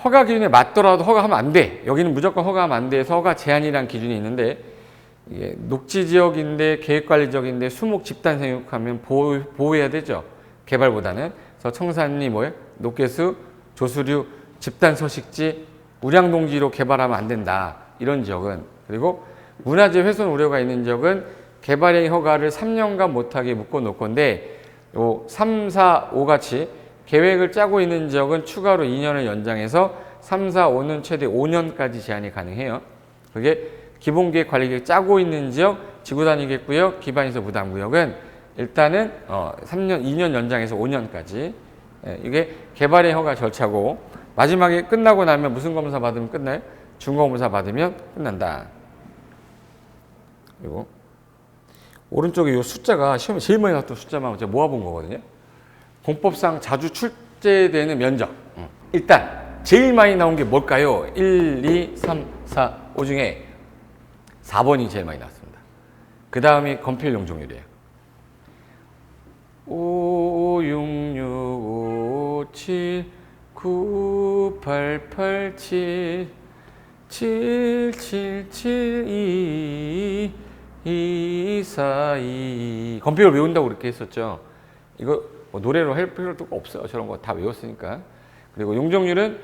허가 기준에 맞더라도 허가하면 안 돼. 여기는 무조건 허가하면 안 돼서 허가 제한이라는 기준이 있는데 이게 녹지지역인데 계획관리지역인데 수목 집단 생육하면 보호해야 되죠. 개발보다는. 그래서 청산리 뭐예요? 녹개수, 조수류, 집단 서식지, 우량동지로 개발하면 안 된다. 이런 지역은. 그리고 문화재 훼손 우려가 있는 지역은 개발행위 허가를 3년간 못하게 묶어놓을 건데 3, 4, 5 같이 계획을 짜고 있는 지역은 추가로 2년을 연장해서 3, 4, 5는 최대 5년까지 제한이 가능해요. 그게 기본계획 관리계획 짜고 있는 지역, 지구단위계획구역, 기반시설 부담구역은 일단은 3년, 2년 연장해서 5년까지 이게 개발의 허가 절차고 마지막에 끝나고 나면 무슨 검사 받으면 끝나요? 준검사 받으면 끝난다. 그리고 오른쪽에 이 숫자가 시험에 제일 많이 나왔던 숫자만 제가 모아본 거거든요. 공법상 자주 출제되는 면적. 일단 제일 많이 나온 게 뭘까요? 1, 2, 3, 4, 5 중에 4번이 제일 많이 나왔습니다. 그 다음이 건폐율 용적률이에요. 5, 6, 6, 5, 7, 9, 8, 8, 7, 7, 7, 7, 2, 2, 4, 2. 건폐율 외운다고 그렇게 했었죠. 이거 뭐 노래로 할 필요도 없어요. 저런 거 다 외웠으니까. 그리고 용적률은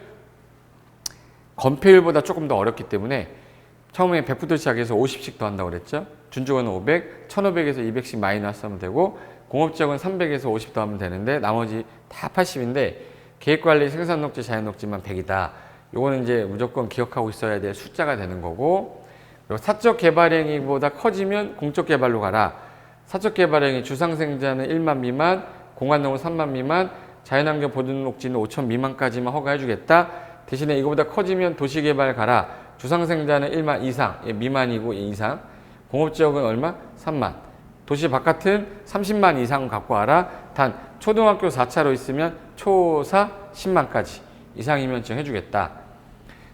건폐율보다 조금 더 어렵기 때문에 처음에 100부터 시작해서 50씩 더한다고 그랬죠. 준주거는 500, 1500에서 200씩 마이너스 하면 되고 공업지역은 300에서 50 더하면 되는데 나머지 다 80인데 계획관리, 생산녹지, 자연녹지만 100이다. 요거는 이제 무조건 기억하고 있어야 될 숫자가 되는 거고 그리고 사적 개발행위보다 커지면 공적 개발로 가라. 사적 개발행위 주상생자는 1만 미만, 공관농은 3만 미만, 자연환경 보존녹지는 5천 미만까지만 허가해주겠다. 대신에 이거보다 커지면 도시개발 가라. 주상생자는 1만 이상, 미만이고 이상. 공업지역은 얼마? 3만. 도시 바깥은 30만 이상 갖고 와라. 단 초등학교 4차로 있으면 초사 10만까지 이상이면 지정해주겠다.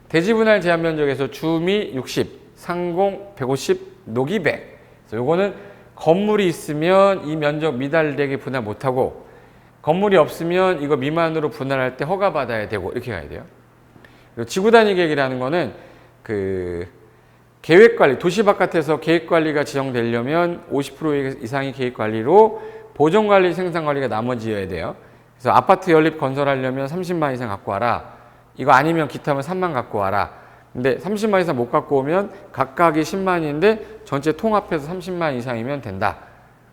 대지분할 제한 면적에서 주미 60, 상공 150, 녹이 100. 그래서 요거는 건물이 있으면 이 면적 미달되게 분할 못하고 건물이 없으면 이거 미만으로 분할할 때 허가받아야 되고 이렇게 가야 돼요. 그리고 지구단위 계획이라는 거는 그 계획관리, 도시 바깥에서 계획관리가 지정되려면 50% 이상의 계획관리로 보존관리, 생산관리가 나머지여야 돼요. 그래서 아파트 연립 건설하려면 30만 이상 갖고 와라. 이거 아니면 기타면 3만 갖고 와라. 근데 30만 이상 못 갖고 오면 각각이 10만인데 전체 통합해서 30만 이상이면 된다.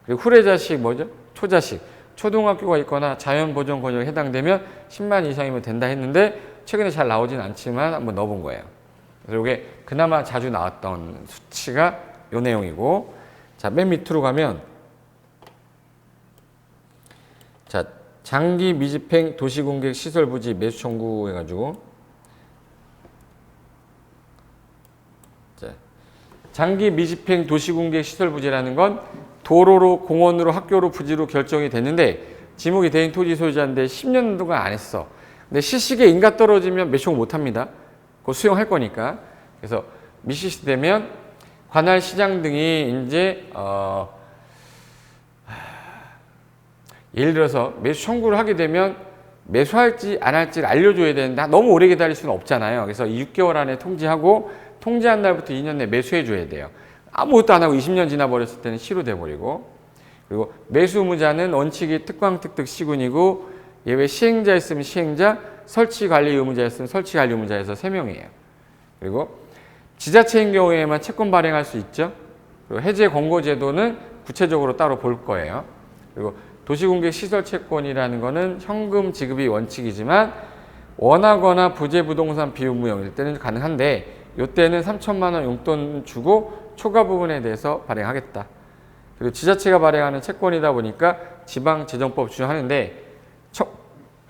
그리고 후레자식 뭐죠? 초자식. 초등학교가 있거나 자연보존 권역에 해당되면 10만 이상이면 된다 했는데 최근에 잘 나오진 않지만 한번 넣어본 거예요. 그래서 이게 그나마 자주 나왔던 수치가 이 내용이고 자, 맨 밑으로 가면 자, 장기 미집행 도시공객 시설부지 매수 청구 해가지고 자, 장기 미집행 도시공객 시설부지라는 건 도로로 공원으로 학교로 부지로 결정이 됐는데 지목이 대인 토지 소유자인데 10년 동안 안 했어. 근데 시식에 인가 떨어지면 매수를 못 합니다. 그거 수용할 거니까. 그래서 미시시 되면 관할 시장 등이 이제 예를 들어서 매수 청구를 하게 되면 매수할지 안 할지를 알려줘야 되는데 너무 오래 기다릴 수는 없잖아요. 그래서 6개월 안에 통지하고 통지한 날부터 2년 내에 매수해 줘야 돼요. 아무것도 안 하고 20년 지나 버렸을 때는 시로 돼 버리고. 그리고 매수 의무자는 원칙이 특광특득 시군이고 예외 시행자 있으면 시행자, 설치 관리 의무자였으면 설치 관리 의무자에서 3명이에요. 그리고 지자체인 경우에만 채권 발행할 수 있죠. 그리고 해제 권고 제도는 구체적으로 따로 볼 거예요. 그리고 도시공개 시설 채권이라는 거는 현금 지급이 원칙이지만 원하거나 부재 부동산 비의무형일 때는 가능한데 이때는 3천만 원 용돈 주고 초과 부분에 대해서 발행하겠다. 그리고 지자체가 발행하는 채권이다 보니까 지방재정법 준용하는데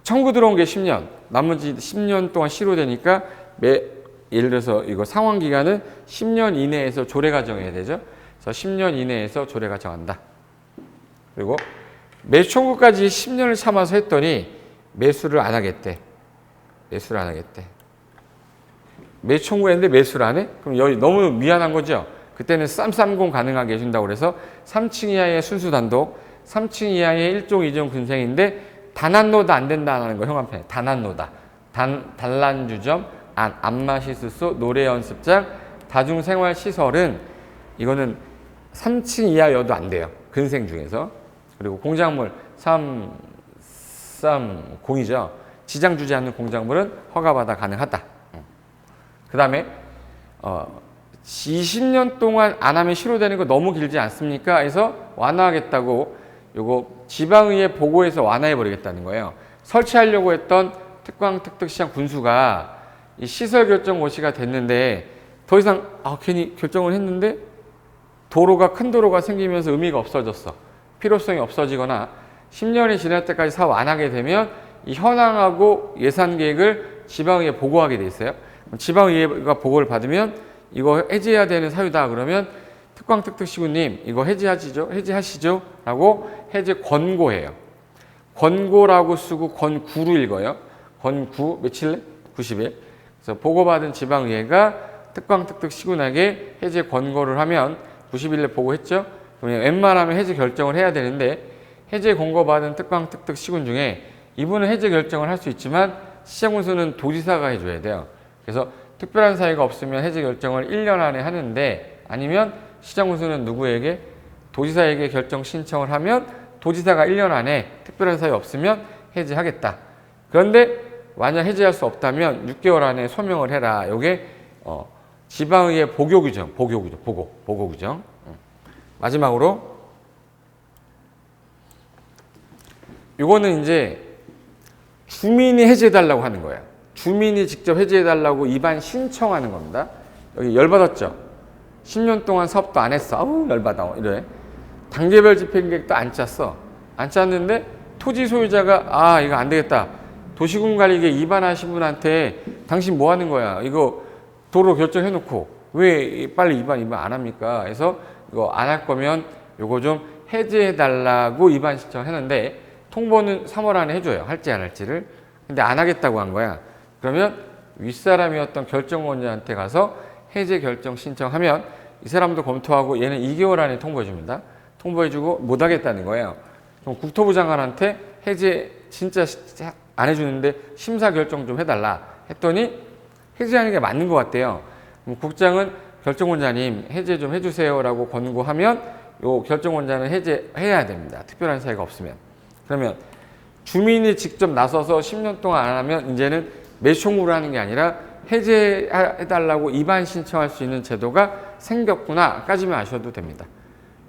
청구 들어온 게 10년, 나머지 10년 동안 시로 되니까 예를 들어서 이거 상환 기간은 10년 이내에서 조례가 정해야 되죠. 그래서 10년 이내에서 조례가 정한다. 그리고 매수 청구까지 10년을 참아서 했더니 매수를 안 하겠대. 매수를 안 하겠대. 매수 청구했는데 매수를 안 해? 그럼 여기 너무 미안한 거죠. 그때는 쌈3공 가능하게 해준다고 그래서 3층 이하의 순수 단독, 3층 이하의 1종, 2종 근생인데 단안노다 안 된다는 거 형광펜. 단안노다. 단란주점, 안마시술소, 노래연습장, 다중생활시설은 이거는 3층 이하여도 안 돼요. 근생 중에서. 그리고 공작물 330이죠. 지장 주지 않는 공작물은 허가받아 가능하다. 그 다음에 20년 동안 안 하면 시효되는 거 너무 길지 않습니까? 해서 완화하겠다고 요거 지방의회 보고해서 완화해 버리겠다는 거예요. 설치하려고 했던 특광특특시장 군수가 이 시설 결정 고시가 됐는데 더 이상 괜히 결정을 했는데 도로가 큰 도로가 생기면서 의미가 없어졌어. 필요성이 없어지거나 10년이 지날 때까지 사업 안 하게 되면 이 현황하고 예산 계획을 지방의회에 보고하게 돼 있어요. 지방의회가 보고를 받으면 이거 해지해야 되는 사유다 그러면 특광특특시군님 이거 해지하시죠 라고 해지 권고해요. 권고라고 쓰고 권구로 읽어요. 권구 며칠래? 90일. 그래서 보고받은 지방의회가 특광특특시군에게 해지 권고를 하면 90일에 보고했죠. 그러면 웬만하면 해지 결정을 해야 되는데 해지 권고받은 특광특특시군 중에 이분은 해지 결정을 할 수 있지만 시장군수는 도지사가 해줘야 돼요. 그래서 특별한 사유가 없으면 해지 결정을 1년 안에 하는데 아니면 시장군수는 누구에게? 도지사에게 결정 신청을 하면 도지사가 1년 안에 특별한 사유 없으면 해지하겠다. 그런데 만약 해지할 수 없다면 6개월 안에 소명을 해라. 요게 지방의회 보고 규정. 마지막으로 요거는 이제 주민이 해지해달라고 하는 거예요. 주민이 직접 해지해달라고 입안 신청하는 겁니다. 여기 열받았죠? 10년 동안 사업도 안 했어. 아우 열받아. 이래. 단계별 집행계획도 안 짰어. 안 짰는데 토지 소유자가 이거 안 되겠다. 도시군관리계 입안하신 분한테 당신 뭐 하는 거야? 이거 도로 결정해놓고 왜 빨리 입안 안 합니까? 그래서 이거 안 할 거면 요거 좀 해지해달라고 입안 신청했는데 통보는 3월 안에 해줘요. 할지 안 할지를. 근데 안 하겠다고 한 거야. 그러면 윗사람이었던 결정권자한테 가서 해제 결정 신청하면 이 사람도 검토하고 얘는 2개월 안에 통보해 줍니다. 통보해주고 못 하겠다는 거예요. 그럼 국토부 장관한테 해제 진짜 안 해주는데 심사 결정 좀 해달라 했더니 해제하는 게 맞는 것 같대요. 그럼 국장은 결정권자님 해제 좀 해주세요라고 권고하면 요 결정권자는 해제해야 됩니다. 특별한 사유가 없으면. 그러면 주민이 직접 나서서 10년 동안 안 하면 이제는 매수청구를 하는 게 아니라 해제해달라고 입안 신청할 수 있는 제도가 생겼구나까지만 아셔도 됩니다.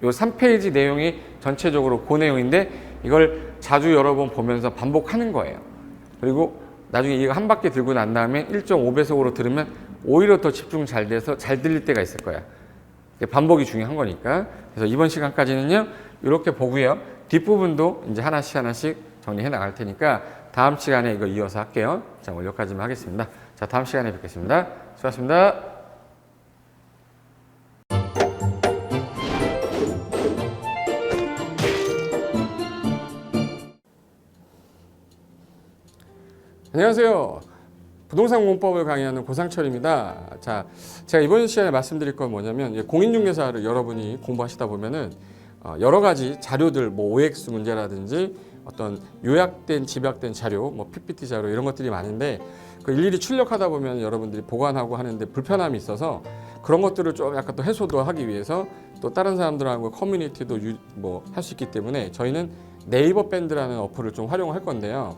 요 3페이지 내용이 전체적으로 그 내용인데 이걸 자주 여러 번 보면서 반복하는 거예요. 그리고 나중에 이거 한 바퀴 들고 난 다음에 1.5배속으로 들으면 오히려 더 집중 잘 돼서 잘 들릴 때가 있을 거야. 반복이 중요한 거니까. 그래서 이번 시간까지는요, 이렇게 보고요. 뒷부분도 이제 하나씩 정리해 나갈 테니까 다음 시간에 이거 이어서 할게요. 자, 오늘 여기까지만 하겠습니다. 자, 다음 시간에 뵙겠습니다. 수고하셨습니다. 안녕하세요. 부동산 공법을 강의하는 고상철입니다. 자, 제가 이번 시간에 말씀드릴 건 뭐냐면 공인중개사를 여러분이 공부하시다 보면은 여러 가지 자료들, 뭐 OX 문제라든지 어떤 요약된 집약된 자료, 뭐 PPT 자료 이런 것들이 많은데 그 일일이 출력하다 보면 여러분들이 보관하고 하는데 불편함이 있어서 그런 것들을 좀 약간 또 해소도 하기 위해서 또 다른 사람들하고 커뮤니티도 뭐 할 수 있기 때문에 저희는 네이버 밴드라는 어플을 좀 활용할 건데요.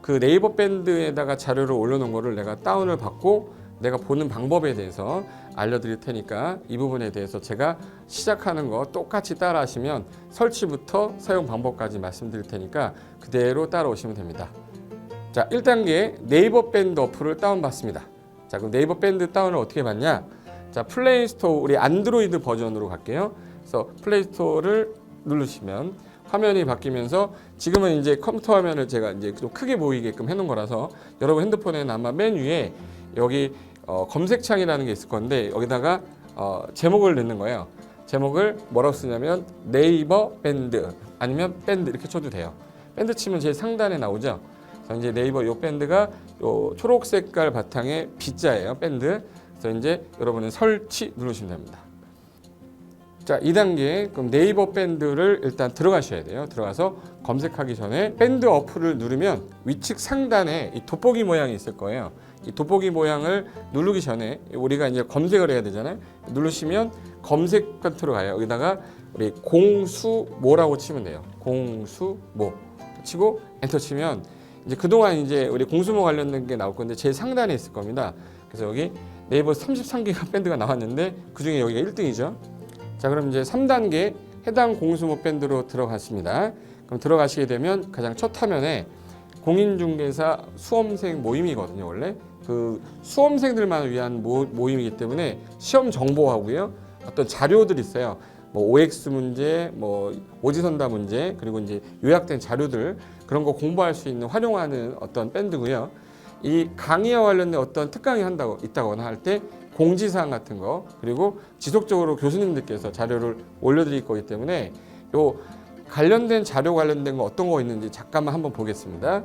그 네이버 밴드에다가 자료를 올려놓은 거를 내가 다운을 받고 내가 보는 방법에 대해서 알려드릴 테니까 이 부분에 대해서 제가 시작하는 거 똑같이 따라 하시면 설치부터 사용 방법까지 말씀드릴 테니까 그대로 따라오시면 됩니다. 자, 1단계 네이버 밴드 어플을 다운받습니다. 자, 그럼 네이버 밴드 다운을 어떻게 받냐? 자, 플레이스토어 우리 안드로이드 버전으로 갈게요. 그래서 플레이스토어를 누르시면 화면이 바뀌면서 지금은 이제 컴퓨터 화면을 제가 이제 좀 크게 보이게끔 해놓은 거라서 여러분 핸드폰에는 아마 맨 위에 여기 검색창이라는 게 있을 건데 여기다가 제목을 넣는 거예요. 제목을 뭐라고 쓰냐면 네이버 밴드 아니면 밴드 이렇게 쳐도 돼요. 밴드 치면 제일 상단에 나오죠. 그래서 이제 네이버 요 밴드가 요 초록 색깔 바탕의 B자예요. 밴드. 그래서 이제 여러분은 설치 누르시면 됩니다. 자, 2단계 그럼 네이버 밴드를 일단 들어가셔야 돼요. 들어가서 검색하기 전에 밴드 어플을 누르면 위측 상단에 이 돋보기 모양이 있을 거예요. 이 돋보기 모양을 누르기 전에 우리가 이제 검색을 해야 되잖아요. 누르시면 검색 컨트롤 가요. 여기다가 우리 공수모라고 치면 돼요. 공수모 치고 엔터 치면 이제 그동안 이제 우리 공수모 관련된 게 나올 건데 제일 상단에 있을 겁니다. 그래서 여기 네이버 33개가 밴드가 나왔는데 그 중에 여기가 1등이죠. 자, 그럼 이제 3단계 해당 공수모 밴드로 들어갔습니다. 그럼 들어가시게 되면 가장 첫 화면에 공인중개사 수험생 모임이거든요. 원래 그 수험생들만 위한 모임이기 때문에 시험 정보하고요. 어떤 자료들이 있어요. 뭐 OX 문제, 뭐 오지선다 문제, 그리고 이제 요약된 자료들 그런 거 공부할 수 있는 활용하는 어떤 밴드고요. 이 강의와 관련된 어떤 특강이 있다거나 할 때 공지사항 같은 거 그리고 지속적으로 교수님들께서 자료를 올려드릴 거기 때문에 요 관련된 자료 관련된 거 어떤 거 있는지 잠깐만 한번 보겠습니다.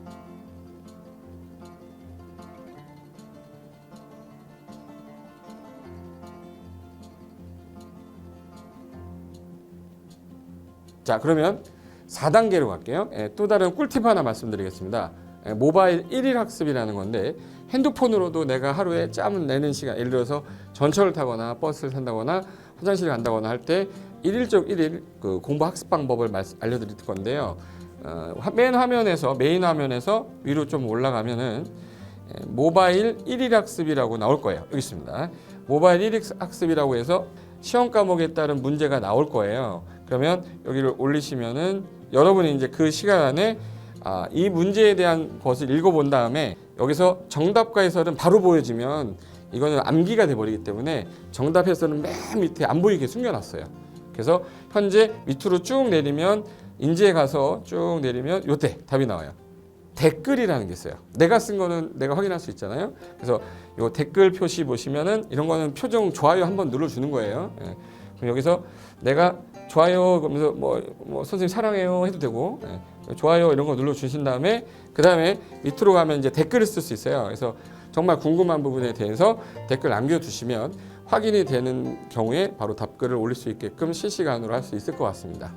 자, 그러면 4단계로 갈게요. 또 다른 꿀팁 하나 말씀드리겠습니다. 모바일 1일 학습이라는 건데 핸드폰으로도 내가 하루에 짬을 내는 시간, 예를 들어서 전철을 타거나 버스를 탄다거나 화장실을 간다거나 할 때 1일적 1일 그 공부 학습 방법을 알려드릴 건데요. 메인 화면에서 위로 좀 올라가면은 모바일 1일 학습이라고 나올 거예요. 여기 있습니다. 모바일 1일 학습이라고 해서 시험 과목에 따른 문제가 나올 거예요. 그러면 여기를 올리시면은 여러분이 이제 그 시간 안에 이 문제에 대한 것을 읽어본 다음에 여기서 정답과 해설은 바로 보여지면 이거는 암기가 돼버리기 때문에 정답 해설은 맨 밑에 안 보이게 숨겨놨어요. 그래서 현재 밑으로 쭉 내리면 인지에 가서 쭉 내리면 요때 답이 나와요. 댓글이라는 게 있어요. 내가 쓴 거는 내가 확인할 수 있잖아요. 그래서 요 댓글 표시 보시면은 이런 거는 표정 좋아요 한번 눌러주는 거예요. 그럼 여기서 내가 좋아요 그러면서 뭐 선생님 사랑해요 해도 되고 좋아요 이런 거 눌러주신 다음에 그 다음에 밑으로 가면 이제 댓글을 쓸 수 있어요. 그래서 정말 궁금한 부분에 대해서 댓글 남겨주시면 확인이 되는 경우에 바로 답글을 올릴 수 있게끔 실시간으로 할 수 있을 것 같습니다.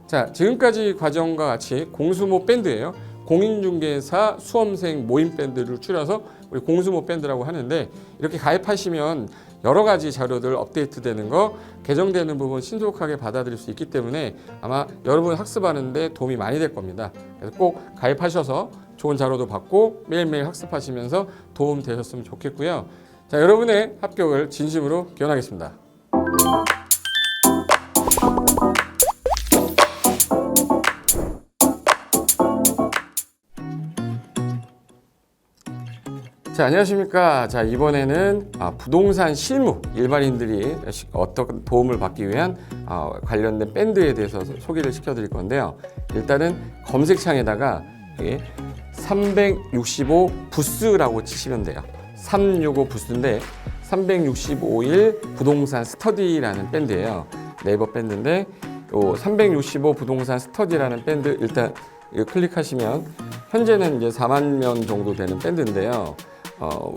자, 지금까지 과정과 같이 공수모 밴드예요. 공인중개사 수험생 모임 밴드를 줄여서 우리 공수모 밴드라고 하는데 이렇게 가입하시면 여러 가지 자료들 업데이트되는 거, 개정되는 부분 신속하게 받아들일 수 있기 때문에 아마 여러분 학습하는데 도움이 많이 될 겁니다. 그래서 꼭 가입하셔서 좋은 자료도 받고 매일매일 학습하시면서 도움 되셨으면 좋겠고요. 자, 여러분의 합격을 진심으로 기원하겠습니다. 자, 안녕하십니까. 자, 이번에는 부동산 실무 일반인들이 어떤 도움을 받기 위한 관련된 밴드에 대해서 소개를 시켜드릴 건데요. 일단은 검색창에다가 365 부스라고 치시면 돼요. 365 부스인데 365일 부동산 스터디라는 밴드예요. 네이버 밴드인데 요 365 부동산 스터디라는 밴드 일단 이거 클릭하시면 현재는 이제 4만 명 정도 되는 밴드인데요.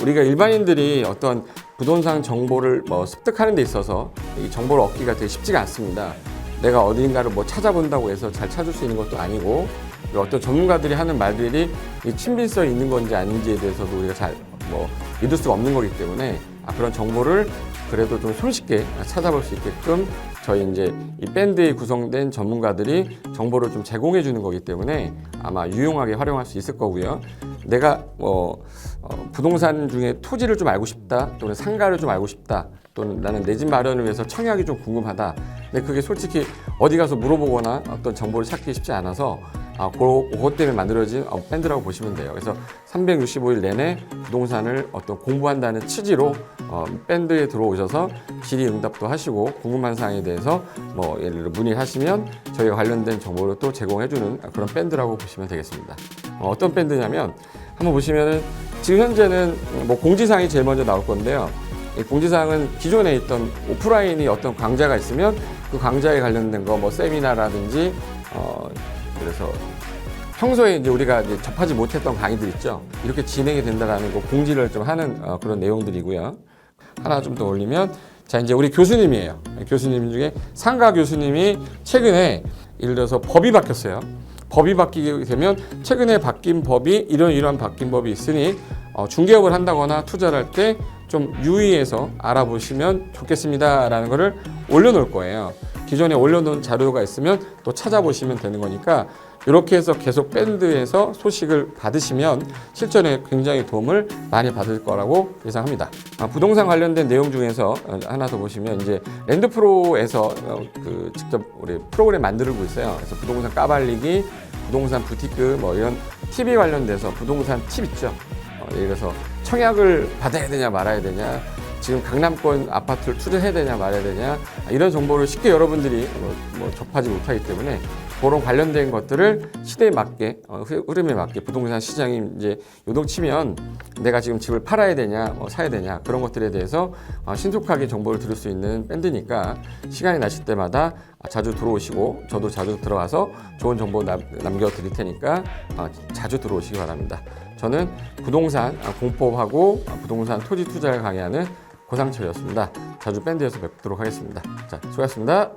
우리가 일반인들이 어떤 부동산 정보를 뭐 습득하는 데 있어서 이 정보를 얻기가 되게 쉽지가 않습니다. 내가 어딘가를 뭐 찾아본다고 해서 잘 찾을 수 있는 것도 아니고, 그리고 어떤 전문가들이 하는 말들이 이 친밀성이 있는 건지 아닌지에 대해서도 우리가 잘 뭐 믿을 수가 없는 거기 때문에 그런 정보를 그래도 좀 손쉽게 찾아볼 수 있게끔 저희 이제 이 밴드에 구성된 전문가들이 정보를 좀 제공해 주는 거기 때문에 아마 유용하게 활용할 수 있을 거고요. 내가 부동산 중에 토지를 좀 알고 싶다, 또는 상가를 좀 알고 싶다, 또는 나는 내 집 마련을 위해서 청약이 좀 궁금하다. 근데 그게 솔직히 어디 가서 물어보거나 어떤 정보를 찾기 쉽지 않아서 그것 때문에 만들어진 밴드라고 보시면 돼요. 그래서 365일 내내 부동산을 어떤 공부한다는 취지로 밴드에 들어오셔서 질의응답도 하시고 궁금한 사항에 대해서 뭐 예를 들어 문의를 하시면 저희가 관련된 정보를 또 제공해주는 그런 밴드라고 보시면 되겠습니다. 어떤 밴드냐면 한번 보시면은 지금 현재는 뭐 공지사항이 제일 먼저 나올 건데요. 이 공지사항은 기존에 있던 오프라인이 어떤 강좌가 있으면 그 강좌에 관련된 거 뭐 세미나라든지 그래서 평소에 이제 우리가 이제 접하지 못했던 강의들 있죠. 이렇게 진행이 된다라는 거 공지를 좀 하는 그런 내용들이고요. 하나 좀 더 올리면 자 이제 우리 교수님이에요. 교수님 중에 상가 교수님이 최근에 예를 들어서 법이 바뀌었어요. 법이 바뀌게 되면 최근에 바뀐 법이 이런 바뀐 법이 있으니 중개업을 한다거나 투자를 할 때 좀 유의해서 알아보시면 좋겠습니다라는 거를 올려놓을 거예요. 기존에 올려놓은 자료가 있으면 또 찾아보시면 되는 거니까 이렇게 해서 계속 밴드에서 소식을 받으시면 실전에 굉장히 도움을 많이 받을 거라고 예상합니다. 부동산 관련된 내용 중에서 하나 더 보시면 이제 랜드프로에서 직접 우리 프로그램 만들고 있어요. 그래서 부동산 까발리기, 부동산 부티크 뭐 이런 TV 관련돼서 부동산 팁 있죠. 예를 들어서 청약을 받아야 되냐 말아야 되냐, 지금 강남권 아파트를 투자해야 되냐 말아야 되냐, 이런 정보를 쉽게 여러분들이 접하지 못하기 때문에 그런 관련된 것들을 시대에 맞게 흐름에 맞게 부동산 시장이 이제 요동치면 내가 지금 집을 팔아야 되냐 사야 되냐 그런 것들에 대해서 신속하게 정보를 들을 수 있는 밴드니까 시간이 나실 때마다 자주 들어오시고 저도 자주 들어가서 좋은 정보 남겨드릴 테니까 자주 들어오시기 바랍니다. 저는 부동산 공법하고 부동산 토지 투자를 강의하는 고상철이었습니다. 자주 밴드에서 뵙도록 하겠습니다. 자, 수고하셨습니다.